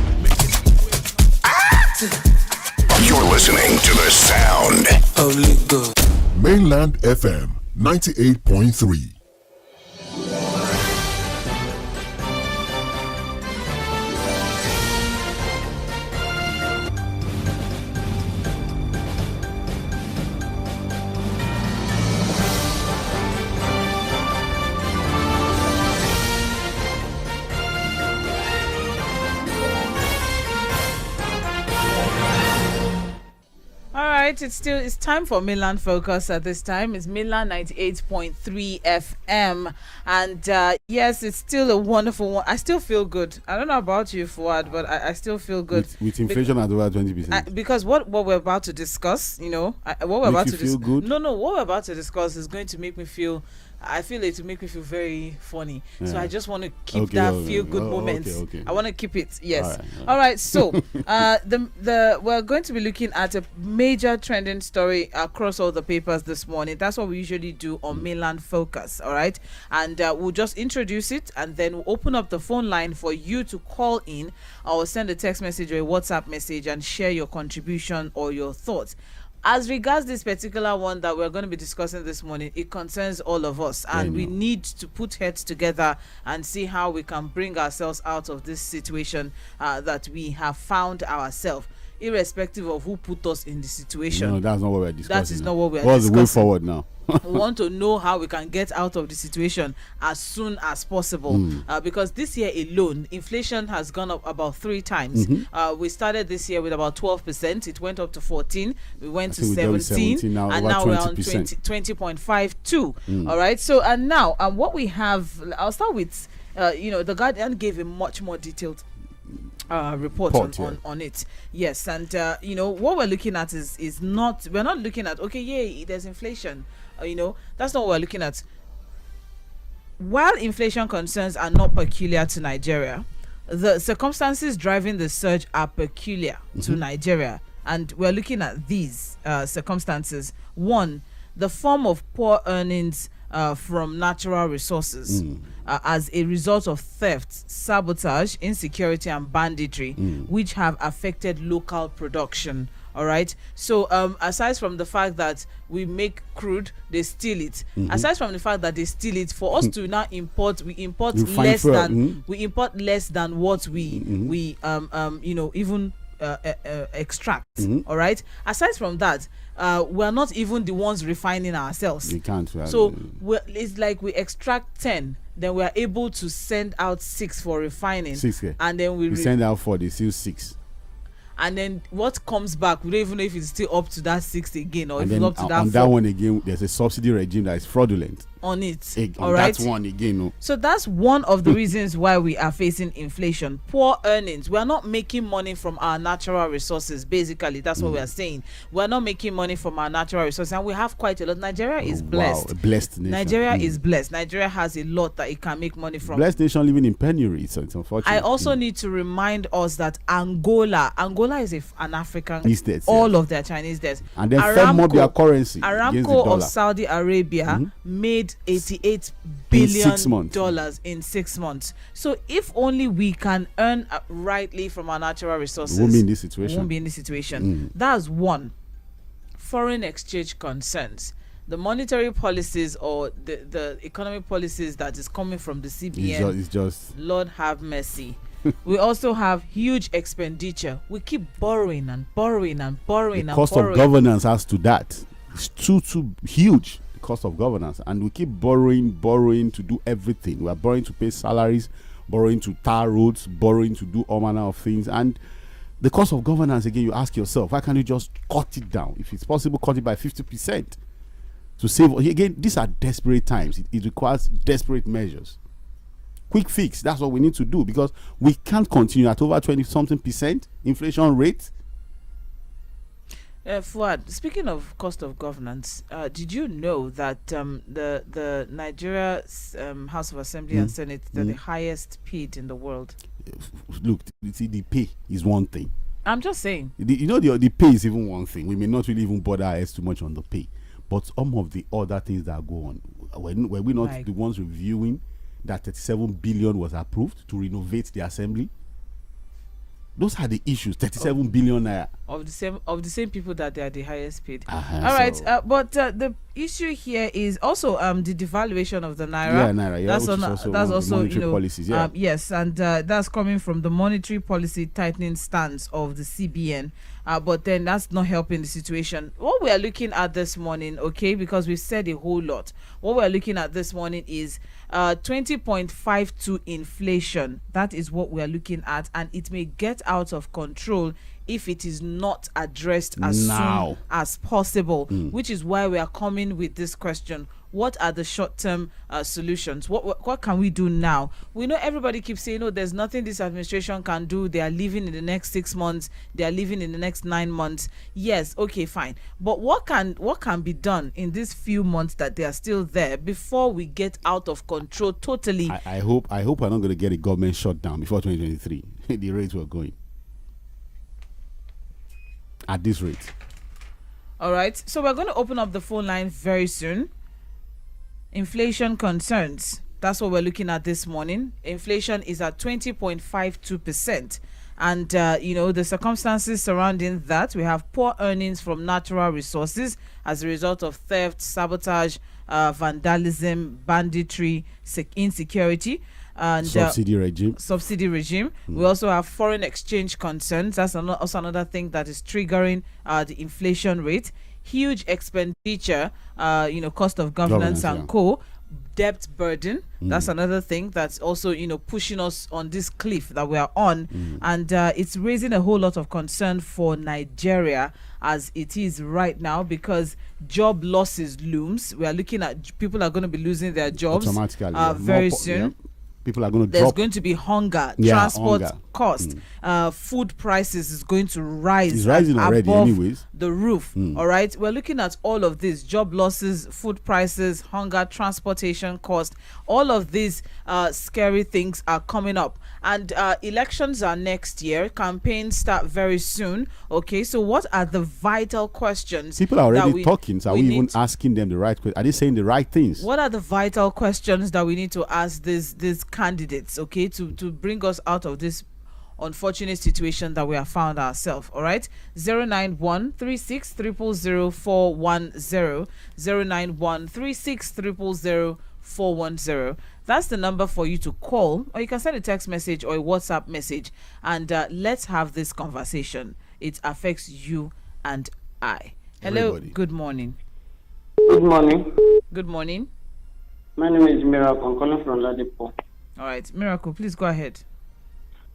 S19: You're listening to the sound.
S21: Holy God.
S23: Mainland FM 98.3.
S1: right, it's time for Mainland Focus at this time. It's Mainland 98.3 FM, and yes, it's still a wonderful one. I still feel good. I don't know about you, Fuad, but I still feel good
S2: with inflation at over 20%.
S1: Because what we're about to discuss, what we're about to discuss. No, what we're about to discuss is going to make me feel. I feel it to make me feel very funny. Yeah. So I just want to keep feel good moment. I want to keep it. Yes. All right. So we're going to be looking at a major trending story across all the papers this morning. That's what we usually do on Mainland Focus. All right. And we'll just introduce it, and then we'll open up the phone line for you to call in or send a text message or a WhatsApp message and share your contribution or your thoughts. As regards this particular one that we're going to be discussing this morning, it concerns all of us, and we need to put heads together and see how we can bring ourselves out of this situation that we have found ourselves, irrespective of who put us in the situation.
S2: No, that's not what we're discussing.
S1: That is not what we're
S2: discussing. What's the way forward now?
S1: We want to know how we can get out of the situation as soon as possible, because this year alone, inflation has gone up about 3 times. We started this year with about 12%. It went up to 14. We went to 17, and now we're on 20.52. All right. So, and now, what we have, I'll start with, the Guardian gave a much more detailed report on it. Yes, and what we're looking at is not, we're not looking at there's inflation. That's not what we're looking at. While inflation concerns are not peculiar to Nigeria, the circumstances driving the surge are peculiar to Nigeria, and we're looking at these circumstances. One, the form of poor earnings from natural resources as a result of theft, sabotage, insecurity, and banditry, which have affected local production. All right. So aside from the fact that we make crude, they steal it. Aside from the fact that they steal it, for us to now import, we import less than what we even extract. All right. Aside from that, we're not even the ones refining ourselves.
S2: We can't.
S1: So it's like we extract 10, then we are able to send out 6 for refining.
S2: 6, yeah.
S1: And then we
S2: send out 4, they still 6.
S1: And then what comes back, we don't even know if it's still up to that 6 again, or
S2: and
S1: if it's up to that 4.
S2: On that one again, there's a subsidy regime that is fraudulent
S1: on it.
S2: All right. That's one again. No.
S1: So that's one of the reasons why we are facing inflation. Poor earnings. We are not making money from our natural resources. Basically, that's what we are saying. We are not making money from our natural resources, and we have quite a lot. Nigeria is blessed.
S2: Wow, a blessed nation.
S1: Nigeria is blessed. Nigeria has a lot that it can make money from.
S2: Blessed nation living in penury. So it's unfortunate.
S1: I also need to remind us that Angola is an African.
S2: Debts,
S1: all of their Chinese debts.
S2: And then firm up their currency.
S1: Aramco of Saudi Arabia made $88 billion in 6 months. So if only we can earn rightly from our natural resources,
S2: we won't be in this situation.
S1: That's one. Foreign exchange concerns. The monetary policies or the economic policies that is coming from the CBN.
S2: It's just
S1: Lord have mercy. We also have huge expenditure. We keep borrowing and borrowing and borrowing.
S2: The cost of governance adds to that. It's too huge. The cost of governance, and we keep borrowing to do everything. We are borrowing to pay salaries, borrowing to tar roads, borrowing to do all manner of things. And the cost of governance, again, you ask yourself, why can't you just cut it down? If it's possible, cut it by 50% to save. Again, these are desperate times. It requires desperate measures. Quick fix. That's what we need to do, because we can't continue at over 20-something% inflation rate.
S1: Fuad, speaking of cost of governance, did you know that the Nigeria House of Assembly and Senate, they're the highest paid in the world?
S2: Look, you see, the pay is one thing.
S1: I'm just saying.
S2: The pay is even one thing. We may not really even bother our heads too much on the pay, but some of the other things that go on, were we not the ones reviewing that 37 billion was approved to renovate the assembly? Those are the issues. 37 billion naira
S1: of the same people that they are the highest paid. All right, but the issue here is also the devaluation of the naira.
S2: Yeah, naira. Yeah,
S1: that's also
S2: monetary policies. Yeah.
S1: Yes, and that's coming from the monetary policy tightening stance of the CBN. But then that's not helping the situation. What we are looking at this morning, because we've said a whole lot. What we're looking at this morning is 20.52 inflation. That is what we are looking at, and it may get out of control if it is not addressed as
S2: Now.
S1: soon as possible, which is why we are coming with this question. What are the short-term solutions? What can we do now? We know everybody keeps saying, "Oh, there's nothing this administration can do. They are leaving in the next 6 months. They are leaving in the next 9 months." Yes, okay, fine. But what can be done in these few months that they are still there before we get out of control totally?
S2: I hope we're not going to get a government shutdown before 2023. The rates we're going at this rate.
S1: All right. So we're going to open up the phone line very soon. Inflation concerns. That's what we're looking at this morning. Inflation is at 20.52%. And, the circumstances surrounding that, we have poor earnings from natural resources as a result of theft, sabotage, vandalism, banditry, insecurity. And
S2: subsidy
S1: regime. We also have foreign exchange concerns. That's also another thing that is triggering the inflation rate. Huge expenditure, cost of governance and co. Debt burden. That's another thing that's also, pushing us on this cliff that we are on. And it's raising a whole lot of concern for Nigeria as it is right now, because job losses looms. We are looking at people are going to be losing their jobs very soon.
S2: Yeah. People are going to
S1: There's
S2: drop.
S1: going to be hunger,
S2: Yeah,
S1: transport
S2: hunger.
S1: cost, food prices is going to rise.
S2: It's rising already
S1: above
S2: anyways.
S1: the roof. All right, we're looking at all of this: job losses, food prices, hunger, transportation cost. All of these scary things are coming up, and elections are next year. Campaigns start very soon. Okay, so what are the vital questions?
S2: People are already
S1: that
S2: talking. So are we even asking them the right questions? Are they saying the right things?
S1: What are the vital questions that we need to ask these candidates, okay, to bring us out of this unfortunate situation that we have found ourselves? All right, 09136000410, 09136000410. That's the number for you to call, or you can send a text message or a WhatsApp message, and let's have this conversation. It affects you and I. Hello.
S4: Everybody.
S1: Good morning.
S4: Good morning.
S1: Good morning.
S4: My name is Miracle. I'm calling from Ladipo.
S1: All right, Miracle, please go ahead.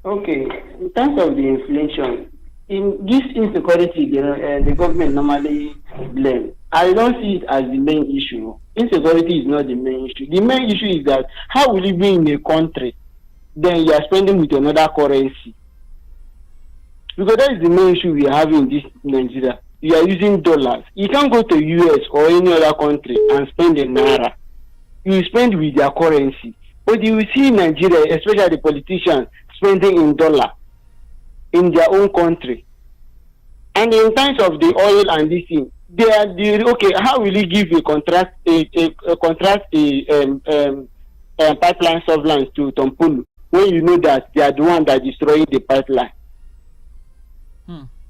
S4: Okay, in terms of the inflation, in this insecurity, the government normally blame. I don't see it as the main issue. Insecurity is not the main issue. The main issue is that how will you be in a country, then you are spending with another currency? Because that is the main issue we are having in this Nigeria. You are using dollars. You can't go to US or any other country and spend in naira. You spend with their currency. But you will see in Nigeria, especially the politicians, spending in dollar in their own country. And in terms of the oil and this thing, they are okay. How will you give a pipeline surveillance to Tompulu when you know that they are the one that is destroying the pipeline?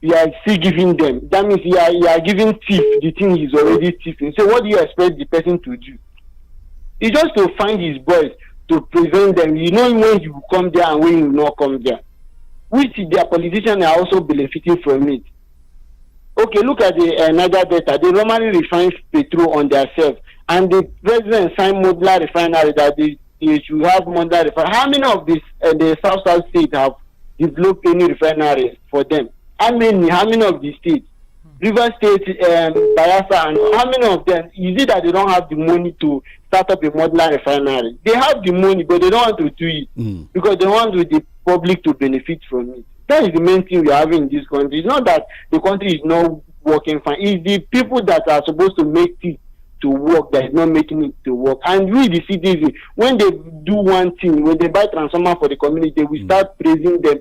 S4: You are still giving them. That means you are giving thief the thing he's already thieving. So what do you expect the person to do? It's just to find his boys to prevent them. You know when you come there and when you not come there. Which their politicians are also benefiting from it. Okay, look at the Niger Delta. They normally refine petrol on themselves. And the president signed modular refinery that they should have modular refinery. How many of the South states have developed any refineries for them? How many of the states? River State, Bayelsa, and how many of them? Is it that they don't have the money to start up a modular refinery? They have the money, but they don't want to do it because they want the public to benefit from it. That is the main thing we are having in this country. It's not that the country is not working fine. It's the people that are supposed to make it to work that is not making it to work. And we, the citizens, when they do one thing, when they buy transformer for the community, we start praising them,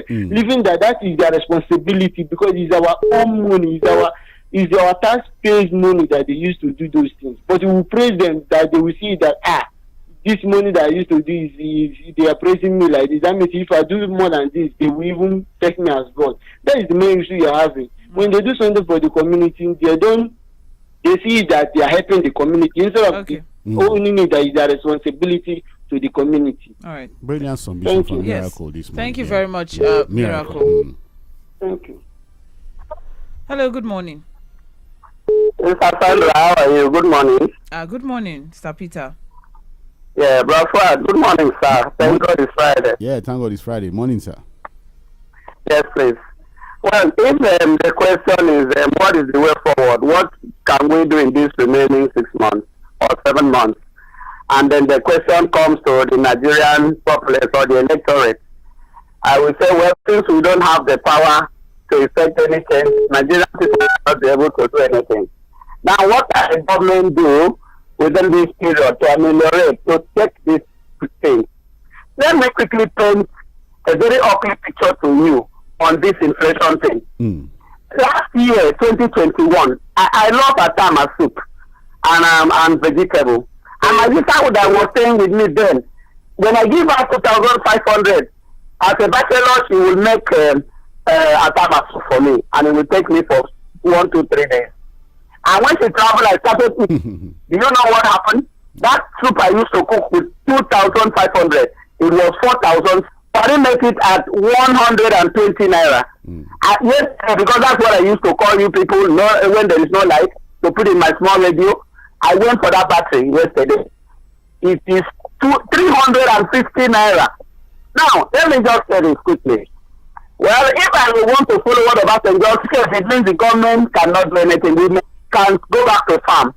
S4: leaving that is their responsibility because it's our own money, it's our taxpayers' money that they used to do those things. But we will praise them that they will see that this money that I used to do is they are praising me like this. That means if I do more than this, they will even take me as God. That is the main issue you're having. When they do something for the community, they see that they are helping the community instead of owning it that is their responsibility to the community.
S1: All right.
S2: Brilliant submission from
S1: Yes.
S2: Miracle this morning.
S1: Thank you very much, Miracle.
S4: Thank you.
S1: Hello, good morning.
S4: Mr. Sandra, how are you? Good morning.
S1: Good morning, Mr. Peter.
S4: Yeah, Bro Fuad, good morning, sir. Thank God it's Friday.
S2: Yeah, thank God it's Friday. Morning, sir.
S4: Yes, please. Well, if the question is what is the way forward, what can we do in these remaining 6 months or 7 months? And then the question comes to the Nigerian populace or the electorate. I will say, well, since we don't have the power to effect any change, Nigerian people will not be able to do anything. Now, what can the government do within this period to ameliorate, to take this thing? Let me quickly paint a very ugly picture to you on this inflation thing. Last year, 2021, I love Atama soup and vegetable. And my sister that was staying with me then, when I give her 2,500, as a bachelor, she will make Atama soup for me, and it will take me for 1 to 3 days. And when she traveled, I started eating. Do you know what happened? That soup I used to cook with 2,500, it was 4,000. I didn't make it at 120 naira. Yes, because that's what I used to call you people when there is no light, to put in my small radio. I went for that battery yesterday. It is 350 naira. Now, let me just say this quickly. Well, if I want to follow what about the just it means the government cannot do anything. We can go back to farm.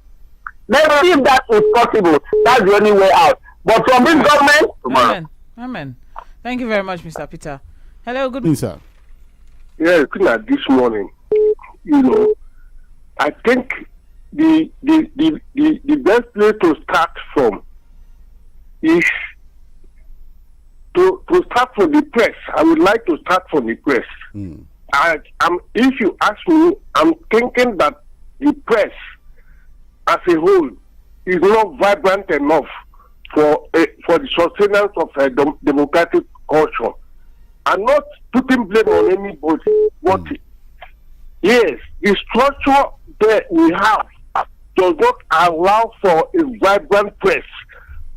S4: Maybe if that is possible, that's the only way out. But from this government, tomorrow.
S1: Amen. Thank you very much, Mr. Peter. Hello, good morning,
S2: sir.
S7: Yeah, looking at this morning, I think the best place to start from is to start from the press. I would like to start from the press. If you ask me, I'm thinking that the press as a whole is not vibrant enough for the sustenance of a democratic culture. I'm not putting blame on anybody. But yes, the structure that we have does not allow for a vibrant press,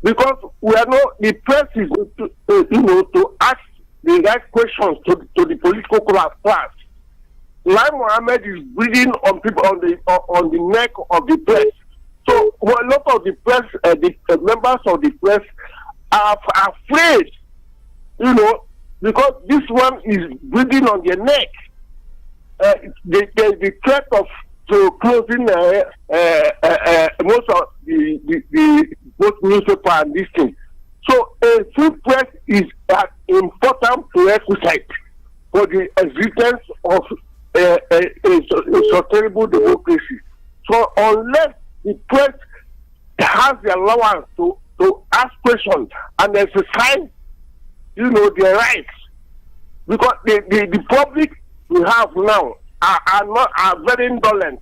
S7: because we are not. The press is to ask the right questions to the political class. Lai Mohammed is breathing on people on the neck of the press. So a lot of the press, the members of the press are afraid, because this one is breathing on their neck. The threat of closing most of the both newspaper and this thing. So a free press is an important prerequisite for the existence of a sustainable democracy. So unless the press has the allowance to ask questions and exercise, their rights, because the public we have now are very indolent.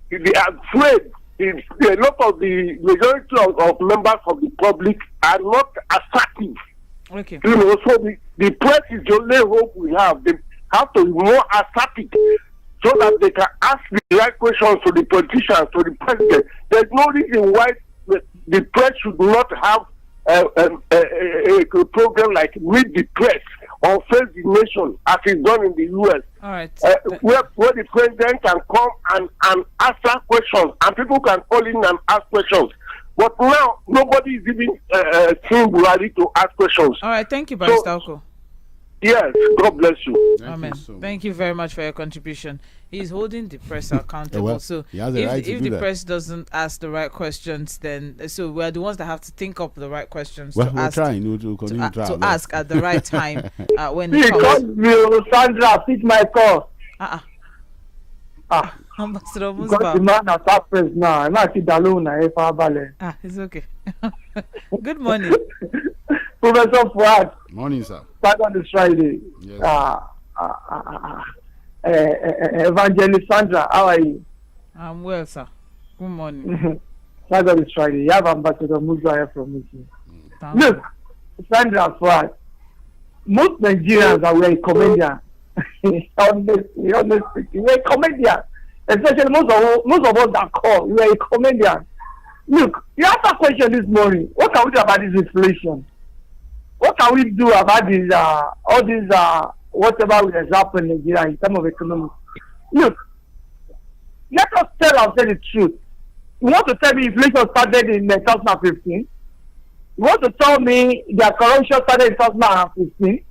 S7: They are afraid. A lot of the majority of members of the public are not assertive.
S1: Okay.
S7: So the press is the only hope we have. They have to be more assertive so that they can ask the right questions to the politicians, to the president. There's no reason why the press should not have a program like Meet the Press or Face the Nation, as is done in the U.S.
S1: All right.
S7: Where the president can come and answer questions, and people can call in and ask questions. But now, nobody is even seeing Buhari to ask questions.
S1: All right. Thank you, Barrister Oko.
S7: Yes, God bless you.
S1: Amen. Thank you very much for your contribution. He's holding the press accountable. So if the press doesn't ask the right questions, then we're the ones that have to think up the right questions to ask at the right time when it comes.
S4: Sandra, pick my call.
S1: Ambassador Musba.
S4: Because the man at that press now. I'm not alone.
S1: It's okay. Good morning.
S4: Professor Fuad.
S2: Morning, sir.
S4: Start on this Friday.
S2: Yes.
S4: Evangelist Sandra, how are you?
S1: I'm well, sir. Good morning.
S4: Start on this Friday. You have Ambassador Musba here from me. Look, Sandra Fuad, most Nigerians are a comedian. Honestly, we're a comedian. Especially most of us that call, we're a comedian. Look, you asked a question this morning. What can we do about this inflation? What can we do about this, all these, whatever has happened in Nigeria in terms of economy? Look, let us tell ourselves the truth. You want to tell me inflation started in 2015? You want to tell me that corruption started in 2015?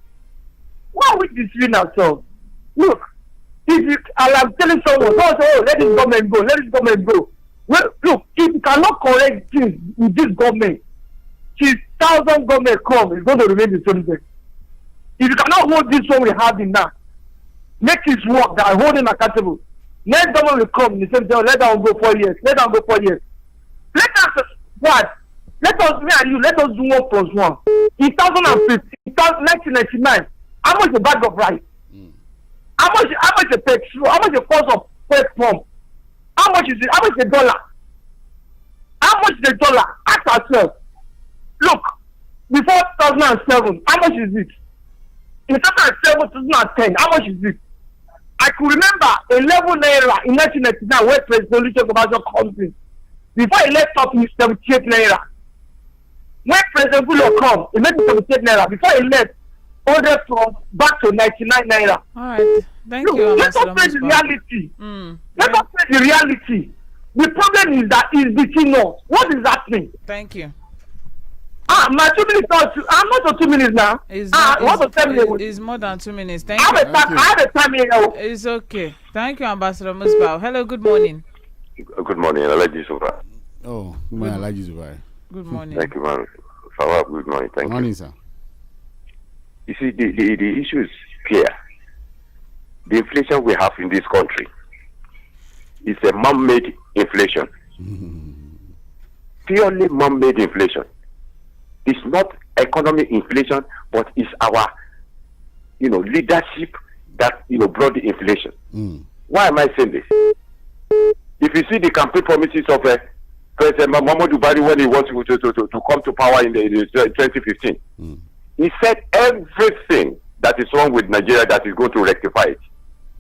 S4: Why are we deceiving ourselves? Look,
S3: I'm telling someone, say, oh, let this government go, let this government go. Well, look, if you cannot correct things with this government, till 1,000 government come, it's going to remain the same thing. If you cannot hold this one we have in now, make it work that hold him accountable. Next government will come, the same thing, let them go 4 years, let them go 4 years. Let us, what? Let us, me and you, let us do 1 plus 1. In 1999, how much a bag of rice? How much a petrol? How much the cost of petrol pump? How much is it? How much is the dollar? How much is the dollar? Ask ourselves. Look, before 2007, how much is it? In 2007, 2010, how much is it? I could remember 11 naira in 1999 where President Olusegun Obasanjo comes in. Before he left up, he 78 naira. When President Goodluck come, he made 78 naira. Before he left, ordered from back to 99 naira.
S1: All right, thank you.
S3: Let us face the reality. Let us face the reality. The problem is that it's between us. What is happening?
S1: Thank you.
S3: My 2 minutes. I'm not for 2 minutes now.
S1: It's more than 2 minutes. Thank you.
S3: I have a time here.
S1: It's okay. Thank you, Ambassador Musbau. Hello, good morning.
S8: Good morning, Alaji Zubai.
S2: Oh, good morning, Alaji Zubai.
S1: Good morning.
S8: Thank you, man. Fawab, good morning. Thank you.
S2: Good morning, sir.
S8: You see, the issue is clear. The inflation we have in this country is a man-made inflation. Purely man-made inflation. It's not economic inflation, but it's our, leadership that, brought the inflation. Why am I saying this? If you see the campaign promises of President Muhammadu Buhari when he wants to come to power in 2015, he said everything that is wrong with Nigeria that is going to rectify it.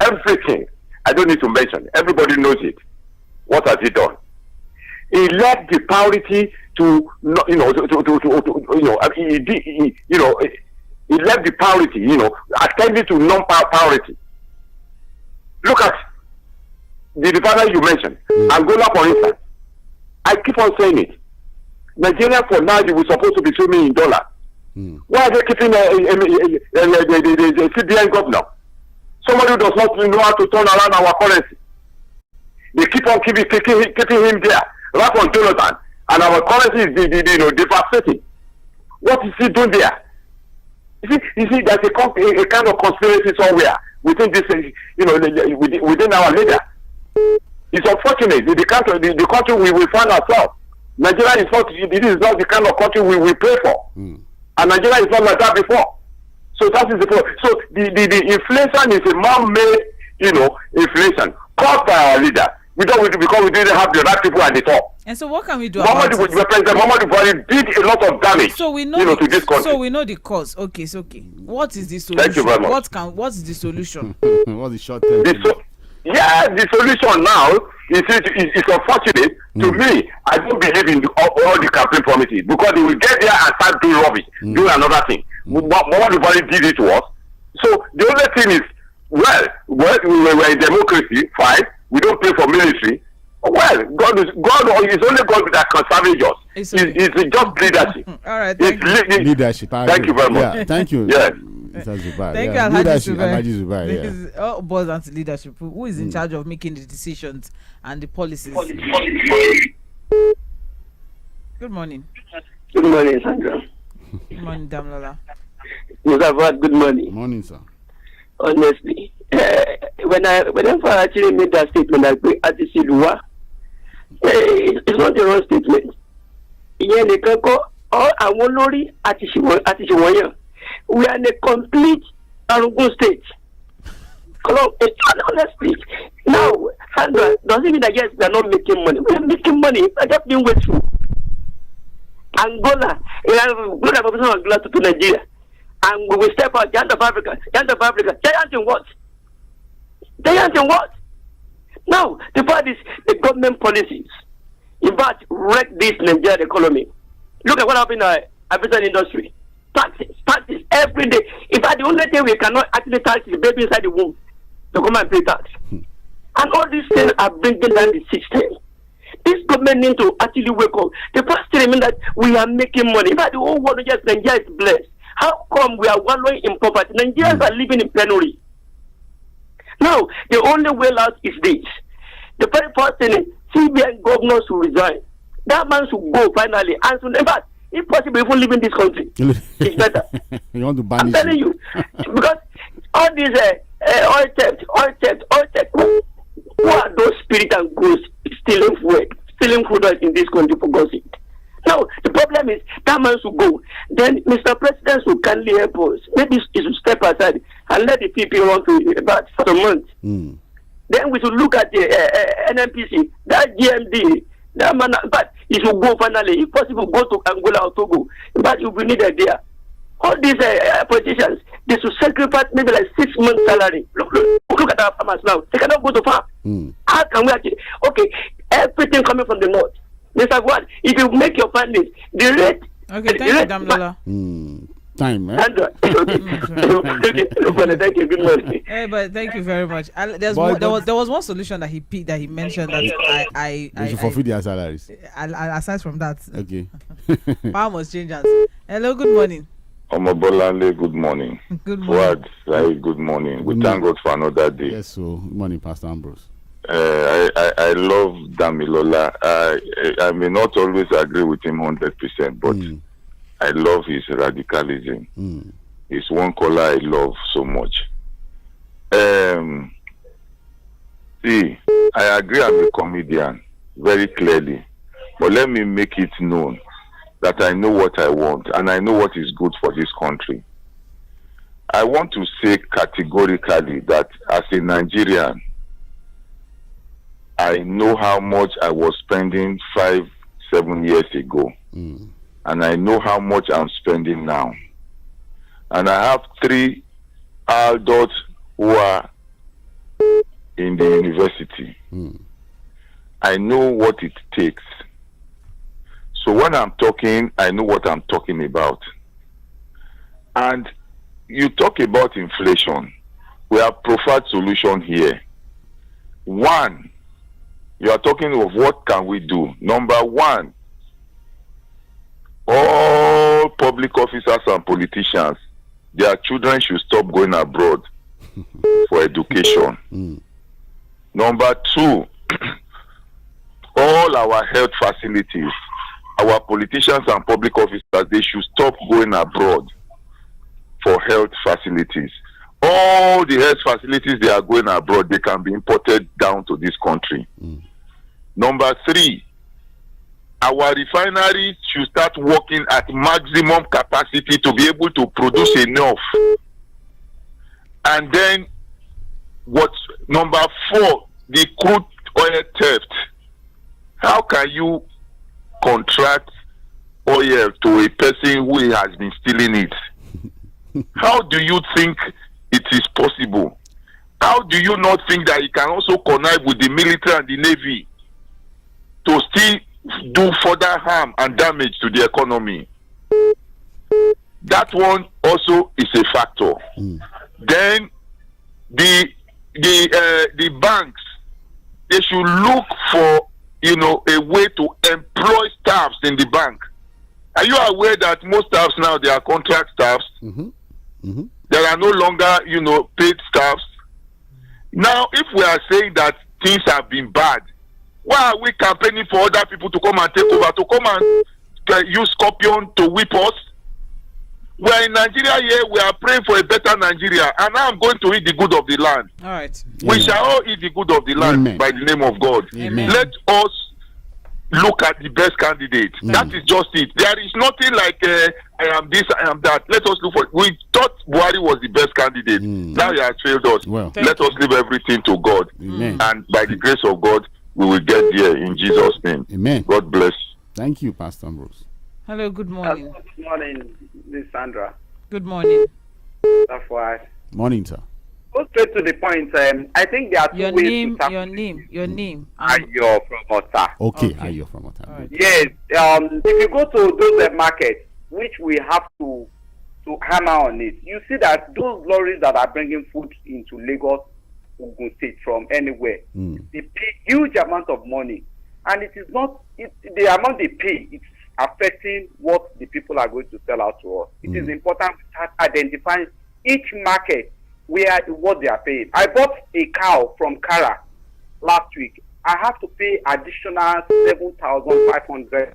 S8: Everything. I don't need to mention. Everybody knows it. What has he done? He left the priority to, he left the priority, attending to non-priority. Look at the refinery you mentioned, Angola, for instance. I keep on saying it. Nigeria, for now, they were supposed to be swimming in dollars. Why are they keeping the CBN governor? Somebody who does not know how to turn around our currency. They keep on keeping him there, right on Jonathan, and our currency is devastating. What is he doing there? You see, there's a kind of conspiracy somewhere within this, within our leader. It's unfortunate. The country we find ourselves. Nigeria is not. It is not the kind of country we pray for, and Nigeria is not like that before. So that is the problem. So the inflation is a man-made, inflation caused by our leader. Because we didn't have the right people at the top.
S1: And so what can we do about it?
S8: President Muhammadu Buhari did a lot of damage.
S1: So we know
S8: to this country.
S1: So we know the cause. Okay, it's okay. What is the solution?
S8: Thank you very much.
S1: What's the solution?
S2: What's the short term?
S8: The solution now is unfortunate. To me, I don't believe in all the campaign promises because they will get there and start doing rubbish, doing another thing. Muhammadu Buhari did it to us. So the only thing is, we're in democracy, fine. We don't pay for military. Well, God is only God that can salvage us. It's just leadership.
S1: All right,
S2: leadership.
S8: Thank you very much.
S2: Yeah, thank you.
S8: Yes.
S1: Thank you, Alhaji Zubai. This all boils down to leadership. Who is in charge of making the decisions and the policies? Good morning.
S9: Good morning, Sandra.
S1: Good morning, Damlola.
S9: Good morning.
S2: Morning, sir.
S9: Honestly, whenever I actually made that statement, like it's not the wrong statement. We are in a complete Arugun state. Honestly, now, Sandra, doesn't mean that yes, we are not making money. We are making money. We are just being wasteful. Angola, Angola to Nigeria. And we will step out, Giant of Africa. Giant in what? Now, the part is the government policies. In fact, wreck this Nigerian economy. Look at what happened in the African industry. Taxes every day. In fact, the only thing we cannot actually tax is the baby inside the womb. To come and pay tax. And all these things are bringing down the system. This government needs to actually wake up. The first thing means that we are making money. In fact, the whole world just Nigeria is blessed. How come we are wallowing in poverty? Nigerians are living in penury. Now, the only way out is this. The very first thing is CBN governors should resign. That man should go finally. And so, in fact, if possible, even leave in this country. It's better.
S2: You want to banish
S9: I'm telling you. Because all these oil theft. Who are those spirit and ghosts stealing food in this country, for God's sake? Now, the problem is that man should go. Then Mr. President should kindly help us. Maybe he should step aside and let the people run to about for a month. Then we should look at the NNPC, that GMD, that man, but he should go finally. If possible, go to Angola or Togo. But you will be needed there. All these politicians, they should sacrifice maybe like 6 months' salary. Look at our farmers now. They cannot go to farm. How can we actually? Okay, everything coming from the north. Mr. Guad, if you make your findings, the rate.
S1: Okay, thank you, Damlola.
S2: Time, eh?
S9: Thank you. Good morning.
S1: Hey, but thank you very much. There was one solution that he mentioned that
S2: they should forfeit their salaries.
S1: Aside from that,
S2: okay.
S1: Power must change hands. Hello, good morning.
S5: Omobolale, good morning.
S1: Good morning.
S5: Fuad, good morning. We thank God for another day.
S2: Yes, so good morning, Pastor Ambrose.
S5: I love Damilola. I may not always agree with him 100%, but I love his radicalism. It's one color I love so much. See, I agree I'm a comedian, very clearly. But let me make it known that I know what I want and I know what is good for this country. I want to say categorically that as a Nigerian, I know how much I was spending 5-7 years ago. And I know how much I'm spending now. And I have 3 adults who are in the university. I know what it takes. So when I'm talking, I know what I'm talking about. And you talk about inflation. We have preferred solution here. One, you are talking of what can we do. Number one, all public officers and politicians, their children should stop going abroad for education. Number two, all our health facilities, our politicians and public officers, they should stop going abroad for health facilities. All the health facilities they are going abroad, they can be imported down to this country. Number three, our refineries should start working at maximum capacity to be able to produce enough. And then, number four, the crude oil theft. How can you contract oil to a person who has been stealing it? How do you think it is possible? How do you not think that he can also connive with the military and the navy to still do further harm and damage to the economy? That one also is a factor. Then the banks, they should look for a way to employ staffs in the bank. Are you aware that most staffs now, they are contract staffs? There are no longer paid staffs. Now, if we are saying that things have been bad, why are we campaigning for other people to come and take over, to come and use Scorpion to whip us? We are in Nigeria here, we are praying for a better Nigeria, and now I'm going to eat the good of the land.
S1: All right.
S5: We shall all eat the good of the land by the name of God. Let us look at the best candidate. That is just it. There is nothing like I am this, I am that. Let us look for it. We thought Buhari was the best candidate. Now he has failed us. Let us leave everything to God. And by the grace of God, we will get there in Jesus' name.
S2: Amen.
S5: God bless.
S2: Thank you, Pastor Ambrose.
S1: Hello, good morning.
S13: Good morning, Miss Sandra.
S1: Good morning.
S13: That's why.
S2: Morning, sir.
S13: Go straight to the point. I think there are two ways to
S1: your name.
S13: Ayo from Ota.
S2: Okay, Ayo from Ota.
S13: Right. Yes. If you go to those markets, which we have to hammer on it, you see that those lorries that are bringing food into Lagos, Ogun State from anywhere, they pay huge amount of money, and it is not the amount they pay. It's affecting what the people are going to sell out to us. It is important to start identifying each market what they are paying. I bought a cow from Kara last week. I have to pay additional 7,500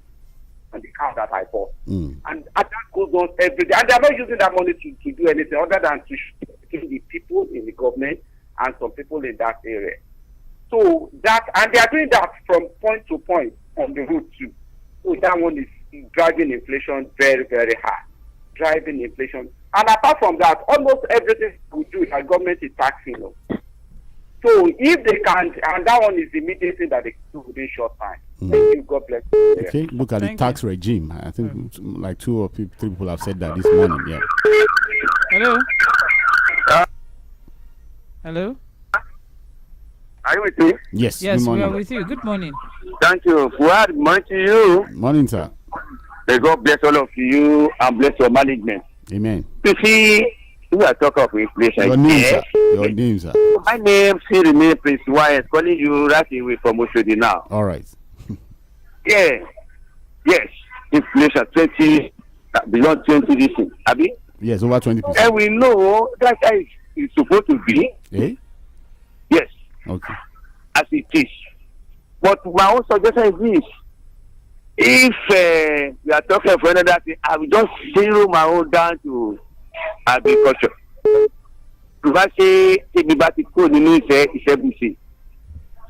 S13: on the cow that I bought. And that goes on every day. And they are not using that money to do anything other than to show the people in the government and some people in that area. So that, and they are doing that from point to point on the route too. So that one is driving inflation very, very high. Driving inflation. And apart from that, almost everything we do, our government is taxing us. So if they can't, and that one is the immediate thing that they can do within short time. Thank you. God bless you.
S2: Okay, look at the tax regime. I think like 2 or 3 people have said that this morning. Yeah.
S1: Hello. Hello.
S8: Are you with me?
S2: Yes.
S1: Yes,
S2: good morning.
S1: we are with you. Good morning.
S8: Thank you. Good morning to you.
S2: Morning, sir.
S8: May God bless all of you and bless your management.
S2: Amen.
S8: You see, we are talking of inflation.
S2: Your name, sir. Your name, sir.
S8: My name still remains Prince Y. Calling you right away from Oshodi now.
S2: All right.
S8: Yeah. Yes. Inflation 20, beyond 20 this thing. Abi?
S2: Yes, over 20%.
S8: And we know that it's supposed to be.
S2: Eh?
S8: Yes.
S2: Okay.
S8: As it is. But my own suggestion is this. If we are talking for another thing, I will just zero my own down to agriculture.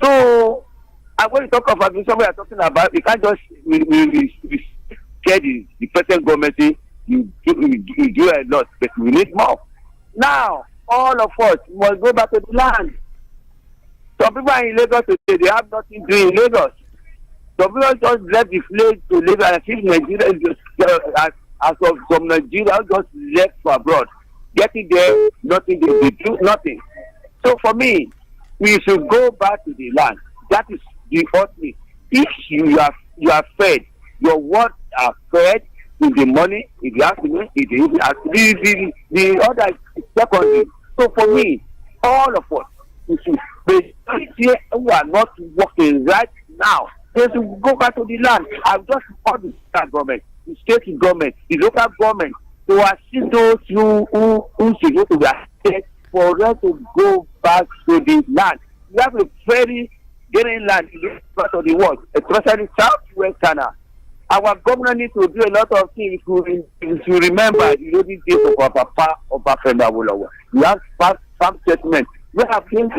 S8: So, when we talk of agriculture, we are talking about, we can't just we share the present government, you do a lot, but we need more. Now, all of us must go back to the land. Some people are in Lagos today, they have nothing to do in Lagos. Some people just left the place to Lagos, and I think Nigeria is just, as of some Nigeria just left for abroad. Getting there, nothing, they do nothing. So for me, we should go back to the land. That is the ultimate. If you are fed, your words are fed in the morning, in the afternoon, in the evening, the other is secondary. So for me, all of us, we should who are not working right now, they should go back to the land. I've just called the state government, the state government, the local government to assist those who should go to their state for us to go back to the land. We have a very getting land in this part of the world, especially Southwest Ghana. Our government needs to do a lot of things. If you remember, these days of our Papa Fenda Wolowo. We have some statement. We have things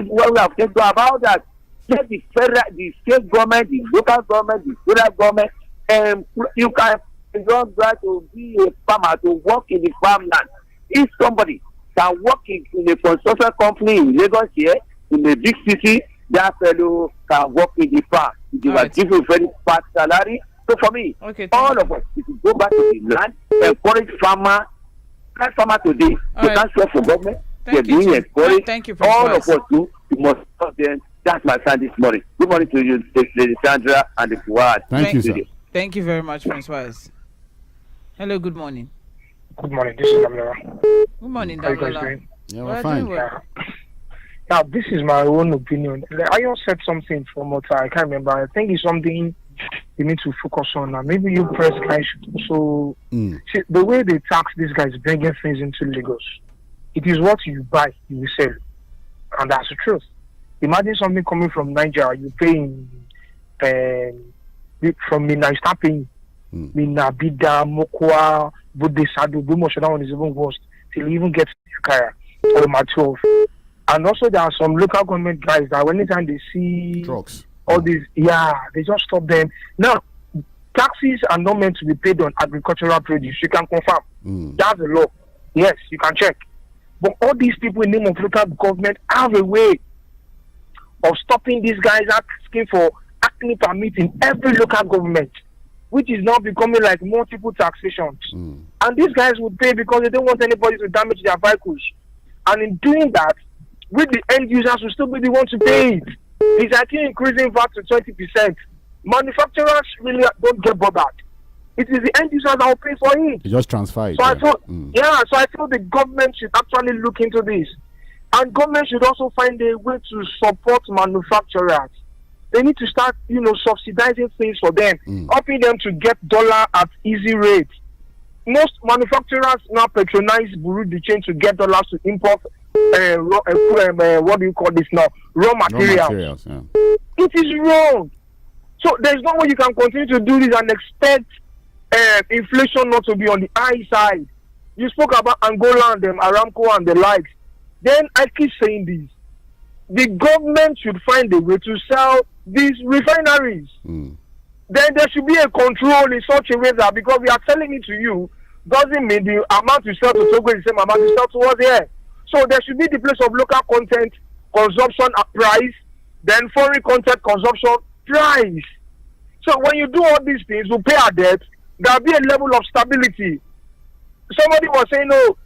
S8: about that. Let the state government, the local government, the federal government, and you can don't try to be a farmer to work in the farmland. If somebody can work in a construction company in Lagos here, in a big city, that fellow can work in the farm. They will give you very fast salary. So for me, all of us, if we go back to the land, encourage farmer today. They can't swear for government. They're being encouraged.
S1: Thank you,
S8: all of us do. We must stop them. That's my son this morning. Good morning to you, Lady Sandra and the Fuad.
S2: Thank you, sir.
S1: Thank you very much, Prince Wise. Hello, good morning.
S12: Good morning. This is Damila.
S1: Good morning,
S12: How you guys
S1: Damila.
S12: doing?
S2: Yeah, we're fine.
S12: Now, this is my own opinion. Ayon said something from what I can't remember. I think it's something you need to focus on. And maybe you press guys should also see the way they tax these guys bringing things into Lagos. It is what you buy, you will sell, and that's the truth. Imagine something coming from Nigeria, you paying from Mina, you start paying Mina, Bida, Mokwa, Bude Sadu, Bumosh, that one is even worse till you even get to Kaya or Matov. And also there are some local government guys that anytime they see
S2: trucks,
S12: all these, they just stop them. Now, taxes are not meant to be paid on agricultural produce. You can confirm. That's the law. Yes, you can check. But all these people in the name of local government have a way of stopping these guys asking for acne permit in every local government, which is now becoming like multiple taxations. And these guys would pay because they don't want anybody to damage their vehicles. And in doing that, with the end users will still be the ones to pay it. It's actually increasing VAT to 20%. Manufacturers really don't get bothered. It is the end users that will pay for it.
S2: You just transfer it.
S12: So I feel the government should actually look into this. And government should also find a way to support manufacturers. They need to start, subsidizing things for them, helping them to get dollar at easy rates. Most manufacturers now patronize Bureau de Change to get dollars to import what do you call this now? Raw materials.
S2: Yeah.
S12: It is wrong. So there's no way you can continue to do this and expect inflation not to be on the high side. You spoke about Angola and Aramco and the likes. Then I keep saying this. The government should find a way to sell these refineries. Then there should be a control in such a way that because we are selling it to you, doesn't mean the amount you sell to Togo is the same amount you sell to us here. So there should be the place of local content consumption at price, then foreign content consumption price. So when you do all these things, we pay our debt, there will be a level of stability. Somebody was saying, oh,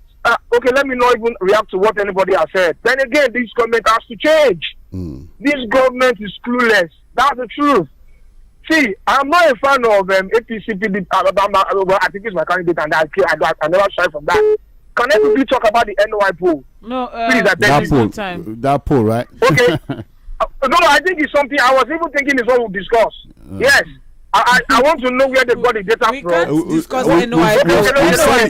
S12: okay, let me not even react to what anybody has said. Then again, this government has to change. This government is clueless. That's the truth. See, I'm not a fan of APC, PDP. I think it's my candidate, and I never shy from that. Can everybody talk about the NOI poll?
S1: No,
S12: please,
S2: that poll, right?
S12: Okay. No, I think it's something I was even thinking is what we'll discuss. Yes. I want to know where they got the data from.
S1: We can't discuss NOI.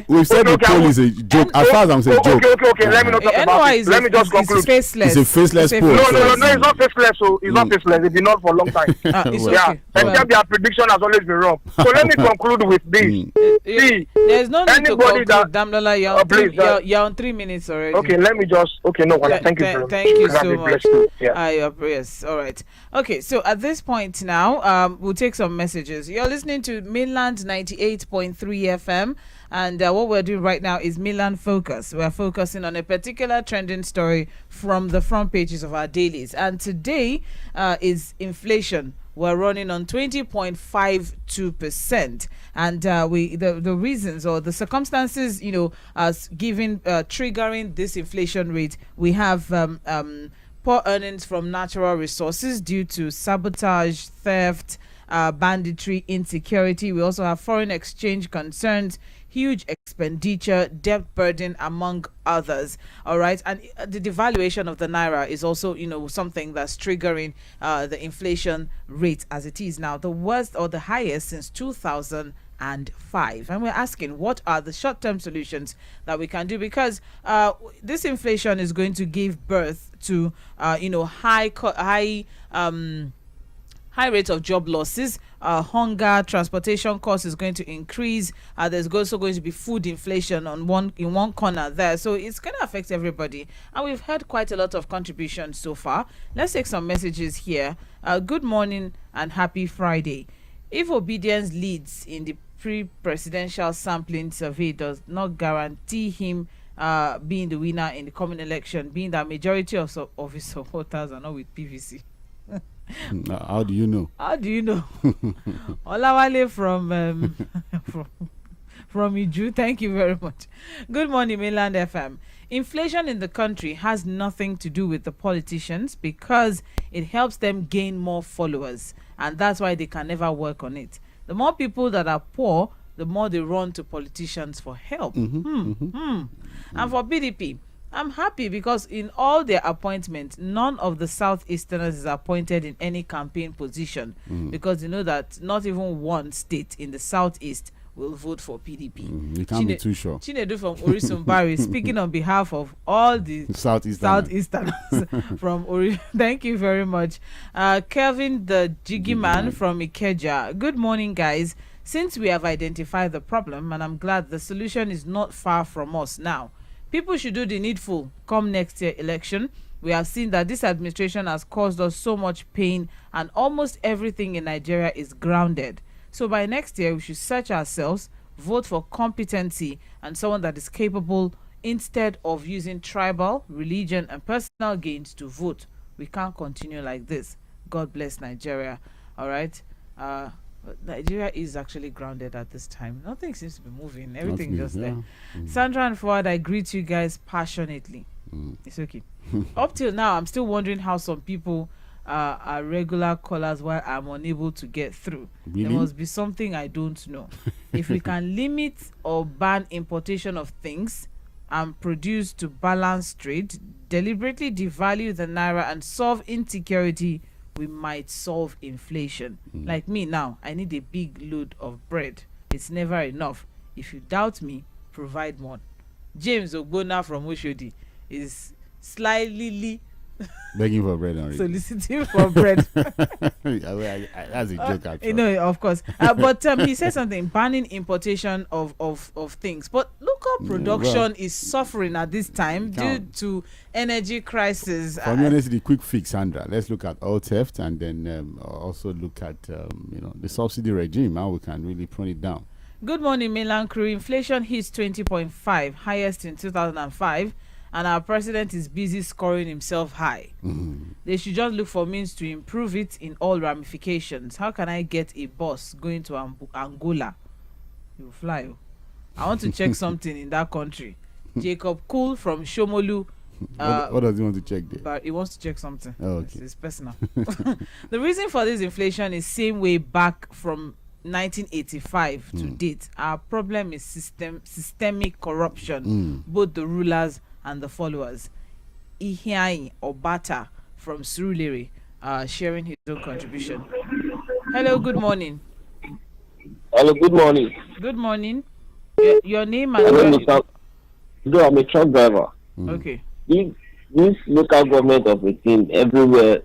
S2: We've said the poll is a joke. As far as I'm saying, joke.
S12: Okay. Let me not talk about it. Let me just conclude.
S1: It's faceless.
S2: It's a faceless poll.
S12: No, it's not faceless. So it's not faceless. It's been on for a long time. Except their prediction has always been wrong. So let me conclude with this. See,
S1: there's no need to conclude. Damlola, you're on 3 minutes already.
S12: Okay, let me just. Okay, no, thank you.
S1: Thank you so much. Yes, all right. Okay, so at this point now, we'll take some messages. You're listening to Mainland 98.3 FM, and what we're doing right now is Mainland Focus. We're focusing on a particular trending story from the front pages of our dailies, and today is inflation. We're running on 20.52%, and the reasons or the circumstances, as triggering this inflation rate, we have poor earnings from natural resources due to sabotage, theft, banditry, insecurity. We also have foreign exchange concerns, huge expenditure, debt burden, among others. All right, and the devaluation of the naira is also, something that's triggering the inflation rate as it is now, the worst or the highest since 2005. And we're asking, what are the short-term solutions that we can do? Because this inflation is going to give birth to high rates of job losses, hunger, transportation costs is going to increase. There's also going to be food inflation in one corner there. So it's going to affect everybody. And we've heard quite a lot of contributions so far. Let's take some messages here. Good morning and happy Friday. If obedience leads in the pre-presidential sampling survey does not guarantee him being the winner in the coming election, being that majority of his supporters are not with PVC.
S2: How do you know?
S1: Olawale from Iju, thank you very much. Good morning, Mainland FM. Inflation in the country has nothing to do with the politicians because it helps them gain more followers, and that's why they can never work on it. The more people that are poor, the more they run to politicians for help. And for PDP, I'm happy because in all their appointments, none of the Southeasterners is appointed in any campaign position because you know that not even one state in the Southeast will vote for PDP.
S2: You can't be too sure.
S1: Chinedu from Orisumbari, speaking on behalf of all the Southeasterners from Ori. Thank you very much. Kelvin the Jiggy Man from Ikeja. Good morning, guys. Since we have identified the problem, and I'm glad the solution is not far from us now. People should do the needful come next year election. We have seen that this administration has caused us so much pain and almost everything in Nigeria is grounded. So by next year, we should search ourselves, vote for competency and someone that is capable instead of using tribal, religion and personal gains to vote. We can't continue like this. God bless Nigeria. All right. Nigeria is actually grounded at this time. Nothing seems to be moving. Everything just there. Sandra and Fuad, I greet you guys passionately. It's okay. Up till now, I'm still wondering how some people are regular callers while I'm unable to get through. Really? There must be something I don't know. If we can limit or ban importation of things and produce to balance trade, deliberately devalue the naira and solve insecurity, we might solve inflation. Like me now, I need a big load of bread. It's never enough. If you doubt me, provide more. James Ogbona from Oshodi is slyly
S2: begging for bread already.
S1: Soliciting for bread.
S2: That's a joke, actually.
S1: Of course. But he said something, banning importation of things. But local production is suffering at this time due to energy crisis.
S2: For me, honestly, the quick fix, Sandra. Let's look at oil theft and then also look at the subsidy regime, how we can really prune it down.
S1: Good morning, mainland crew. Inflation hits 20.5, highest in 2005. And our president is busy scoring himself high. They should just look for means to improve it in all ramifications. How can I get a bus going to Angola? You fly. I want to check something in that country. Jacob Cool from Shomolu.
S2: What does he want to check there?
S1: But he wants to check something.
S2: Oh, okay.
S1: It's personal. The reason for this inflation is same way back from 1985 to date. Our problem is systemic corruption, both the rulers and the followers. Ihiai Obata from Surulere sharing his own contribution. Hello, good morning.
S14: Hello, good morning.
S1: Good morning. Your name and
S14: I'm a truck driver.
S1: Okay.
S14: This local government of a thing everywhere.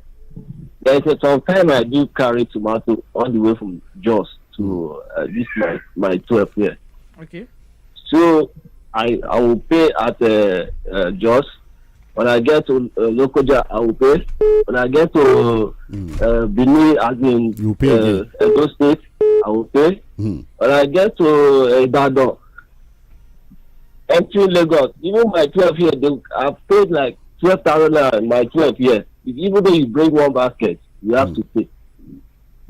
S14: There's some time I do carry tomato all the way from Jos to this my 12 here.
S1: Okay.
S14: So I will pay at Jos. When I get to Lokoja, I will pay. When I get to Benin, as in Edo State, I will pay. When I get to Ibadan, entering Lagos, even my 12 here, I've paid like 12,000 in my 12 here. Even though you bring one basket, you have to pay.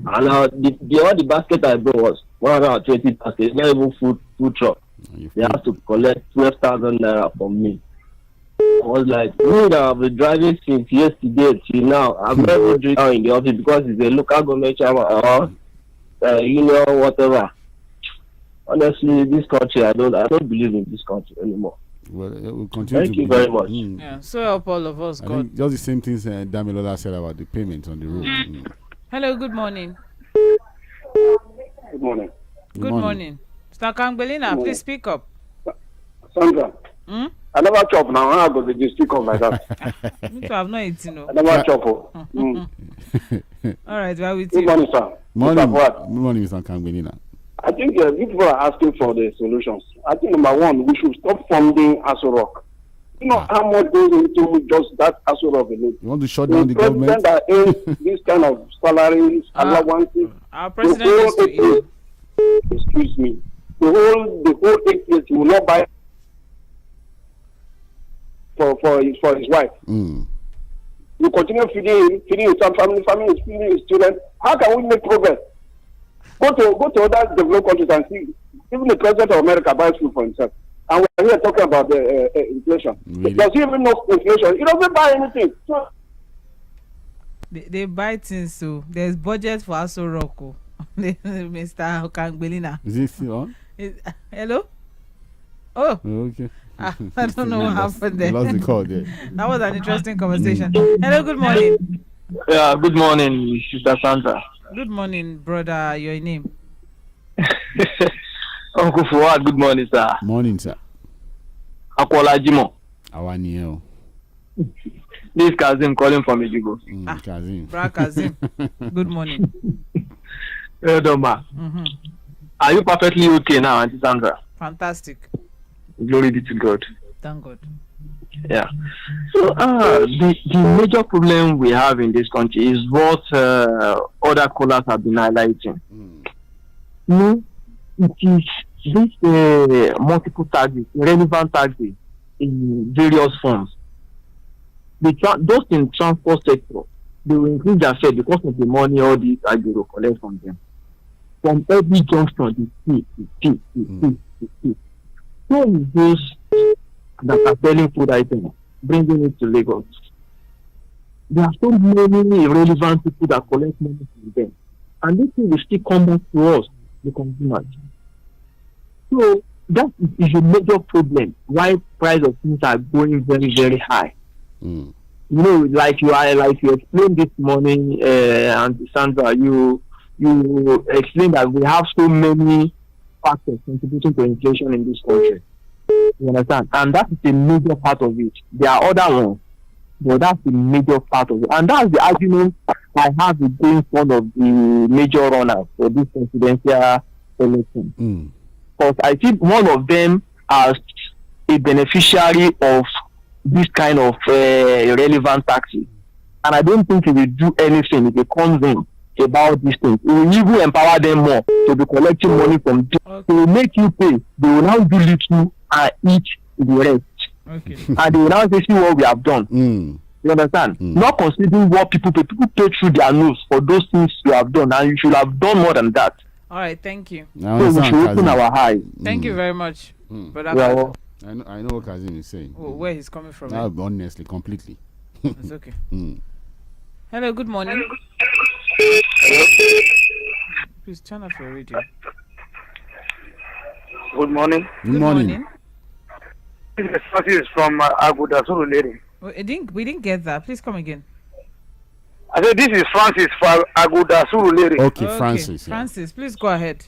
S14: And the basket I brought was 120 baskets. It's not even food truck. They have to collect 12,000 naira from me. I was like, I've been driving since yesterday till now. I've never driven in the office because it's a local government chairman or whatever. Honestly, this country, I don't believe in this country anymore.
S2: Well, we'll continue.
S14: Thank you very much.
S1: Yeah, so help all of us, God.
S2: I think just the same things Damilola said about the payment on the road.
S1: Hello, good morning.
S14: Good morning.
S1: Good morning. Mr. Kangbelina, please speak up.
S7: Sandra, I never chop now. How go to speak up like that?
S1: Me too, I've not eaten.
S7: I never chop.
S1: All right, well, with
S7: Good
S1: you.
S7: morning, sir.
S2: Good morning, Mr. Kangbelina.
S7: I think people are asking for the solutions. I think number one, we should stop funding Aso Rock. You know how much goes into just that Aso Rock alone.
S2: You want to shut down the government?
S7: The president that owns this kind of salaries, allowances.
S1: Our president is to eat.
S7: Excuse me. The whole 8 years he will not buy for his wife. You continue feeding his family is feeding his children. How can we make progress? Go to other developed countries and see. Even the president of America buys food for himself. And we're here talking about the inflation. Really? Does he even know inflation? He doesn't buy anything. So
S1: they buy things, so there's budget for Aso Rock. Mr. Kangbelina.
S2: Is it still on?
S1: Hello? Oh.
S2: Okay.
S1: I don't know what happened there.
S2: Lost the call there.
S1: That was an interesting conversation. Hello, good morning.
S14: Yeah, good morning, Sister Sandra.
S1: Good morning, brother. Your name?
S14: Uncle Fuad, good morning, sir.
S2: Morning, sir.
S14: Akola Jimo.
S2: Awaniel.
S14: This Kazim calling from Ejigo.
S2: Kazim.
S1: Bra Kazim. Good morning.
S14: Doma. Are you perfectly okay now, Auntie Sandra?
S1: Fantastic.
S14: Glory be to God.
S1: Thank God.
S14: Yeah. So the major problem we have in this country is what other callers have been highlighting. It is this multiple taxes, relevant taxes in various forms. Those in transport sector, they will increase their fare because of the money all these taxes will collect from them. From every junction, they see. So is those that are selling food items, bringing it to Lagos. There are so many irrelevant people that collect money from them. And this thing will still come back to us, the consumers. So that is a major problem why price of things are going very, very high. You know, like you explained this morning, and Sandra, you explained that we have so many factors contributing to inflation in this country. You understand? And that is a major part of it. There are other ones But that's the major part of it. And that's the argument I have against one of the major runners for this presidential election. Because I think one of them as a beneficiary of this kind of irrelevant taxes. And I don't think he will do anything if he comes in about these things. It will even empower them more to be collecting money from them. They will make you pay. They will now do little and eat the rest.
S1: Okay.
S14: And they will now say, see what we have done. You understand? Not considering what people pay. People pay through their nose for those things you have done, and you should have done more than that.
S1: All right, thank you.
S14: So we should open our eyes.
S1: Thank you very much. But
S2: I know what Kazim is saying.
S1: Where he's coming from.
S2: Honestly, completely.
S1: It's okay. Hello, good morning. Please turn off your radio.
S3: Good morning.
S2: Good morning.
S3: This is from Aguda Surulere.
S1: We didn't get that. Please come again.
S3: I said this is Francis from Aguda Surulere.
S2: Okay, Francis. Yeah.
S1: Francis, please go ahead.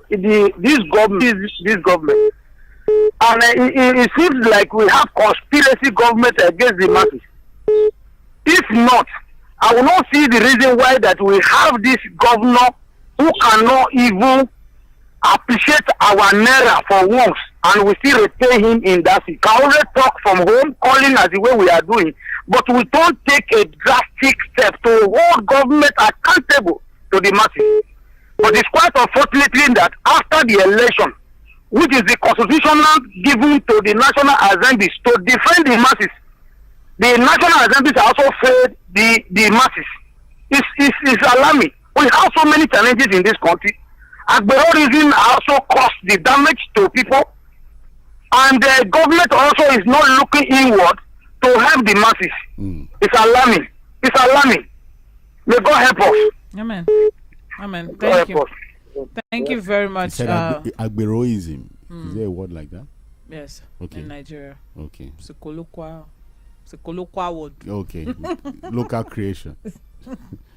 S3: This government, and it seems like we have conspiracy government against the masses. If not, I will not see the reason why that we have this governor who cannot even appreciate our naira for once, and we still retain him in that. He can already talk from home, calling as the way we are doing, but we don't take a drastic step to hold government accountable to the masses. But it's quite unfortunately that after the election, which is the constitutional given to the National Assembly to defend the masses, the National Assembly also failed the masses. It's alarming. We have so many challenges in this country. Agberorism also caused the damage to people, and the government also is not looking inward to help the masses. It's alarming. It's alarming. May God help us.
S1: Amen. Amen. Thank you. Thank you very much.
S2: You said Agberoism. Is there a word like that?
S1: Yes.
S2: Okay.
S1: In Nigeria.
S2: Okay.
S1: It's a colloquial word.
S2: Okay. Local creation.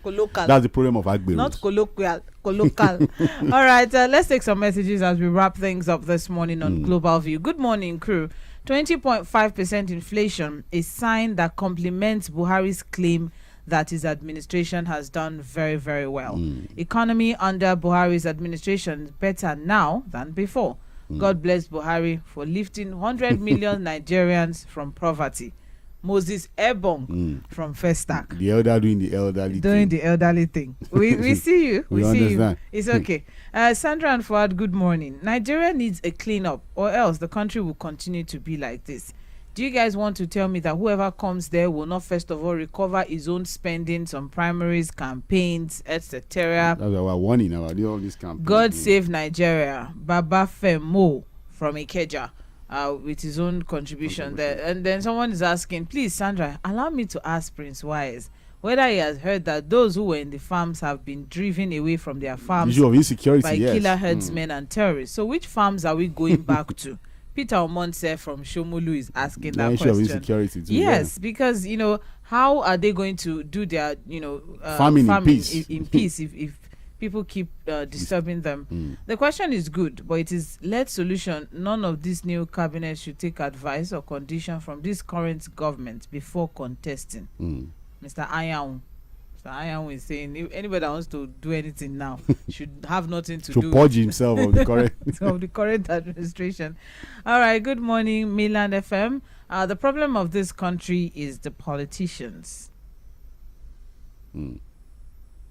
S1: Colloquial.
S2: That's the problem of Agberos.
S1: Not colloquial. Colloquial. All right. Let's take some messages as we wrap things up this morning on Global View. Good morning, crew. 20.5% inflation, a sign that complements Buhari's claim that his administration has done very, very well. Economy under Buhari's administration is better now than before. God bless Buhari for lifting 100 million Nigerians from poverty. Moses Ebong from Festac.
S2: The elder doing the elderly thing.
S1: We see you.
S2: We
S1: see
S2: understand.
S1: you. It's okay. Sandra and Fuad, good morning. Nigeria needs a cleanup, or else the country will continue to be like this. Do you guys want to tell me that whoever comes there will not first of all recover his own spendings on primaries, campaigns, etc.?
S2: That's why we're warning about all these campaigns.
S1: God save Nigeria. Baba Femo from Ikeja with his own contribution there. And then someone is asking, please, Sandra, allow me to ask Prince Wise whether he has heard that those who were in the farms have been driven away from their farms
S2: issue of insecurity,
S1: by killer herdsmen and terrorists. So which farms are we going back to? Peter Omonse from Shomolu is asking that question.
S2: Of insecurity too,
S1: yes, because how are they going to do their
S2: farming
S1: in peace if people keep disturbing them? The question is good, but it is led solution. None of this new cabinet should take advice or condition from this current government before contesting. Mr. Ayaun is saying if anybody that wants to do anything now should have nothing to do
S2: purge himself of the current
S1: of the current administration. All right, good morning, Milan FM. The problem of this country is the politicians.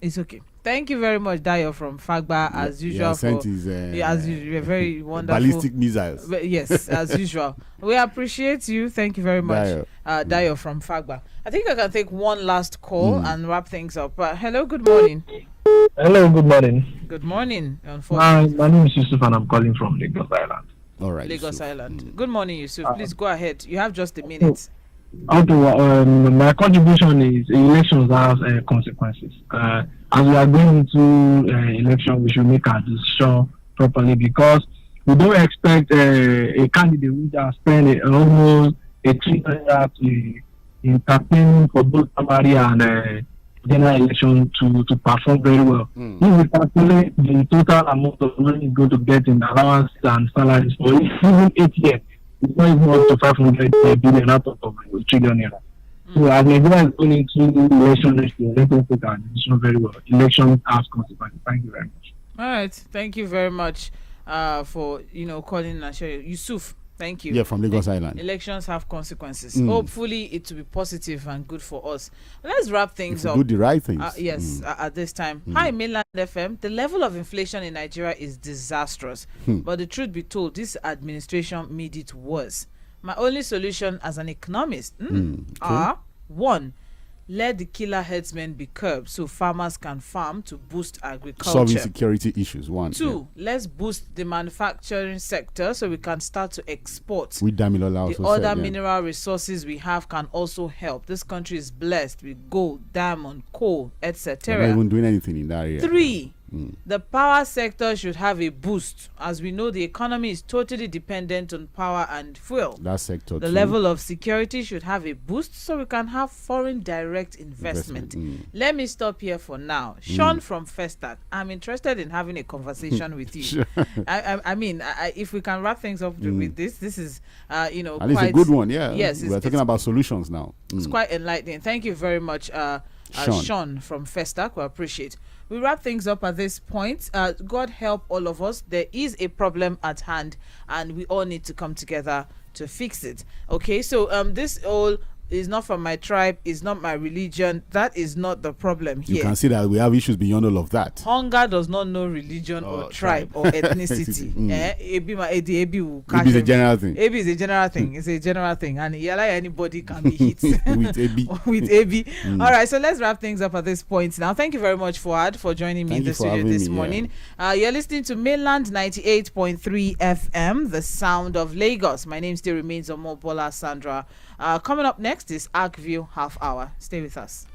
S1: It's okay. Thank you very much, Dayo from Fagba, as usual.
S2: As
S1: usual, very wonderful.
S2: Ballistic missiles.
S1: Yes, as usual. We appreciate you. Thank you very much, Dayo from Fagba. I think I can take one last call and wrap things up. Hello, good morning.
S12: Hello, good morning.
S1: Good morning.
S12: My name is Yusuf and I'm calling from Lagos Island.
S2: All right.
S1: Lagos Island. Good morning, Yusuf. Please go ahead. You have just a minute.
S12: Okay, my contribution is elections have consequences. As we are going into election, we should make our decision properly because we don't expect a candidate who just spend almost a 3 in campaigning for both primary and general election to perform very well. If we calculate the total amount of money going to get in allowances and salaries for even 8 years, it's not even up to 500 billion out of trillion naira. So as Nigeria is going into election next year, let us take our decision very well. Election has consequences. Thank you very much.
S1: All right, thank you very much for calling and sharing. Yusuf, thank you.
S2: Yeah, from Lagos Island.
S1: Elections have consequences. Hopefully, it will be positive and good for us. Let's wrap things up.
S2: Do the right things.
S1: Yes, at this time. Hi, Mainland FM. The level of inflation in Nigeria is disastrous. But the truth be told, this administration made it worse. My only solution as an economist are 1. Let the killer herdsmen be curbed so farmers can farm to boost agriculture.
S2: Solving security issues. 1.
S1: 2. Let's boost the manufacturing sector so we can start to export.
S2: With Damilola also
S1: the other mineral resources we have can also help. This country is blessed with gold, diamond, coal, etc.
S2: We're not even doing anything in that area.
S1: 3. The power sector should have a boost. As we know, the economy is totally dependent on power and fuel.
S2: That sector
S1: The level of security should have a boost so we can have foreign direct investment. Let me stop here for now. Sean from Festac, I'm interested in having a conversation with you.
S2: Sure.
S1: I mean, if we can wrap things up with this is,
S2: at least a good one, yeah.
S1: Yes.
S2: We're talking about solutions now.
S1: It's quite enlightening. Thank you very much, Sean from Festac. We appreciate. We wrap things up at this point. God help all of us. There is a problem at hand, and we all need to come together to fix it. Okay, so this all is not from my tribe, is not my religion. That is not the problem here.
S2: You can see that we have issues beyond all of that.
S1: Hunger does not know religion or tribe or ethnicity.
S2: Ebi is a general thing.
S1: Ebi is a general thing. It's a general thing, and anybody can be hit
S2: with Ebi.
S1: With Ebi. All right, so let's wrap things up at this point now. Thank you very much, Fuad, for joining me in the studio this morning. You're listening to Mainland 98.3 FM, the sound of Lagos. My name still remains Omobola Sandra. Coming up next is ArcView Half Hour. Stay with us.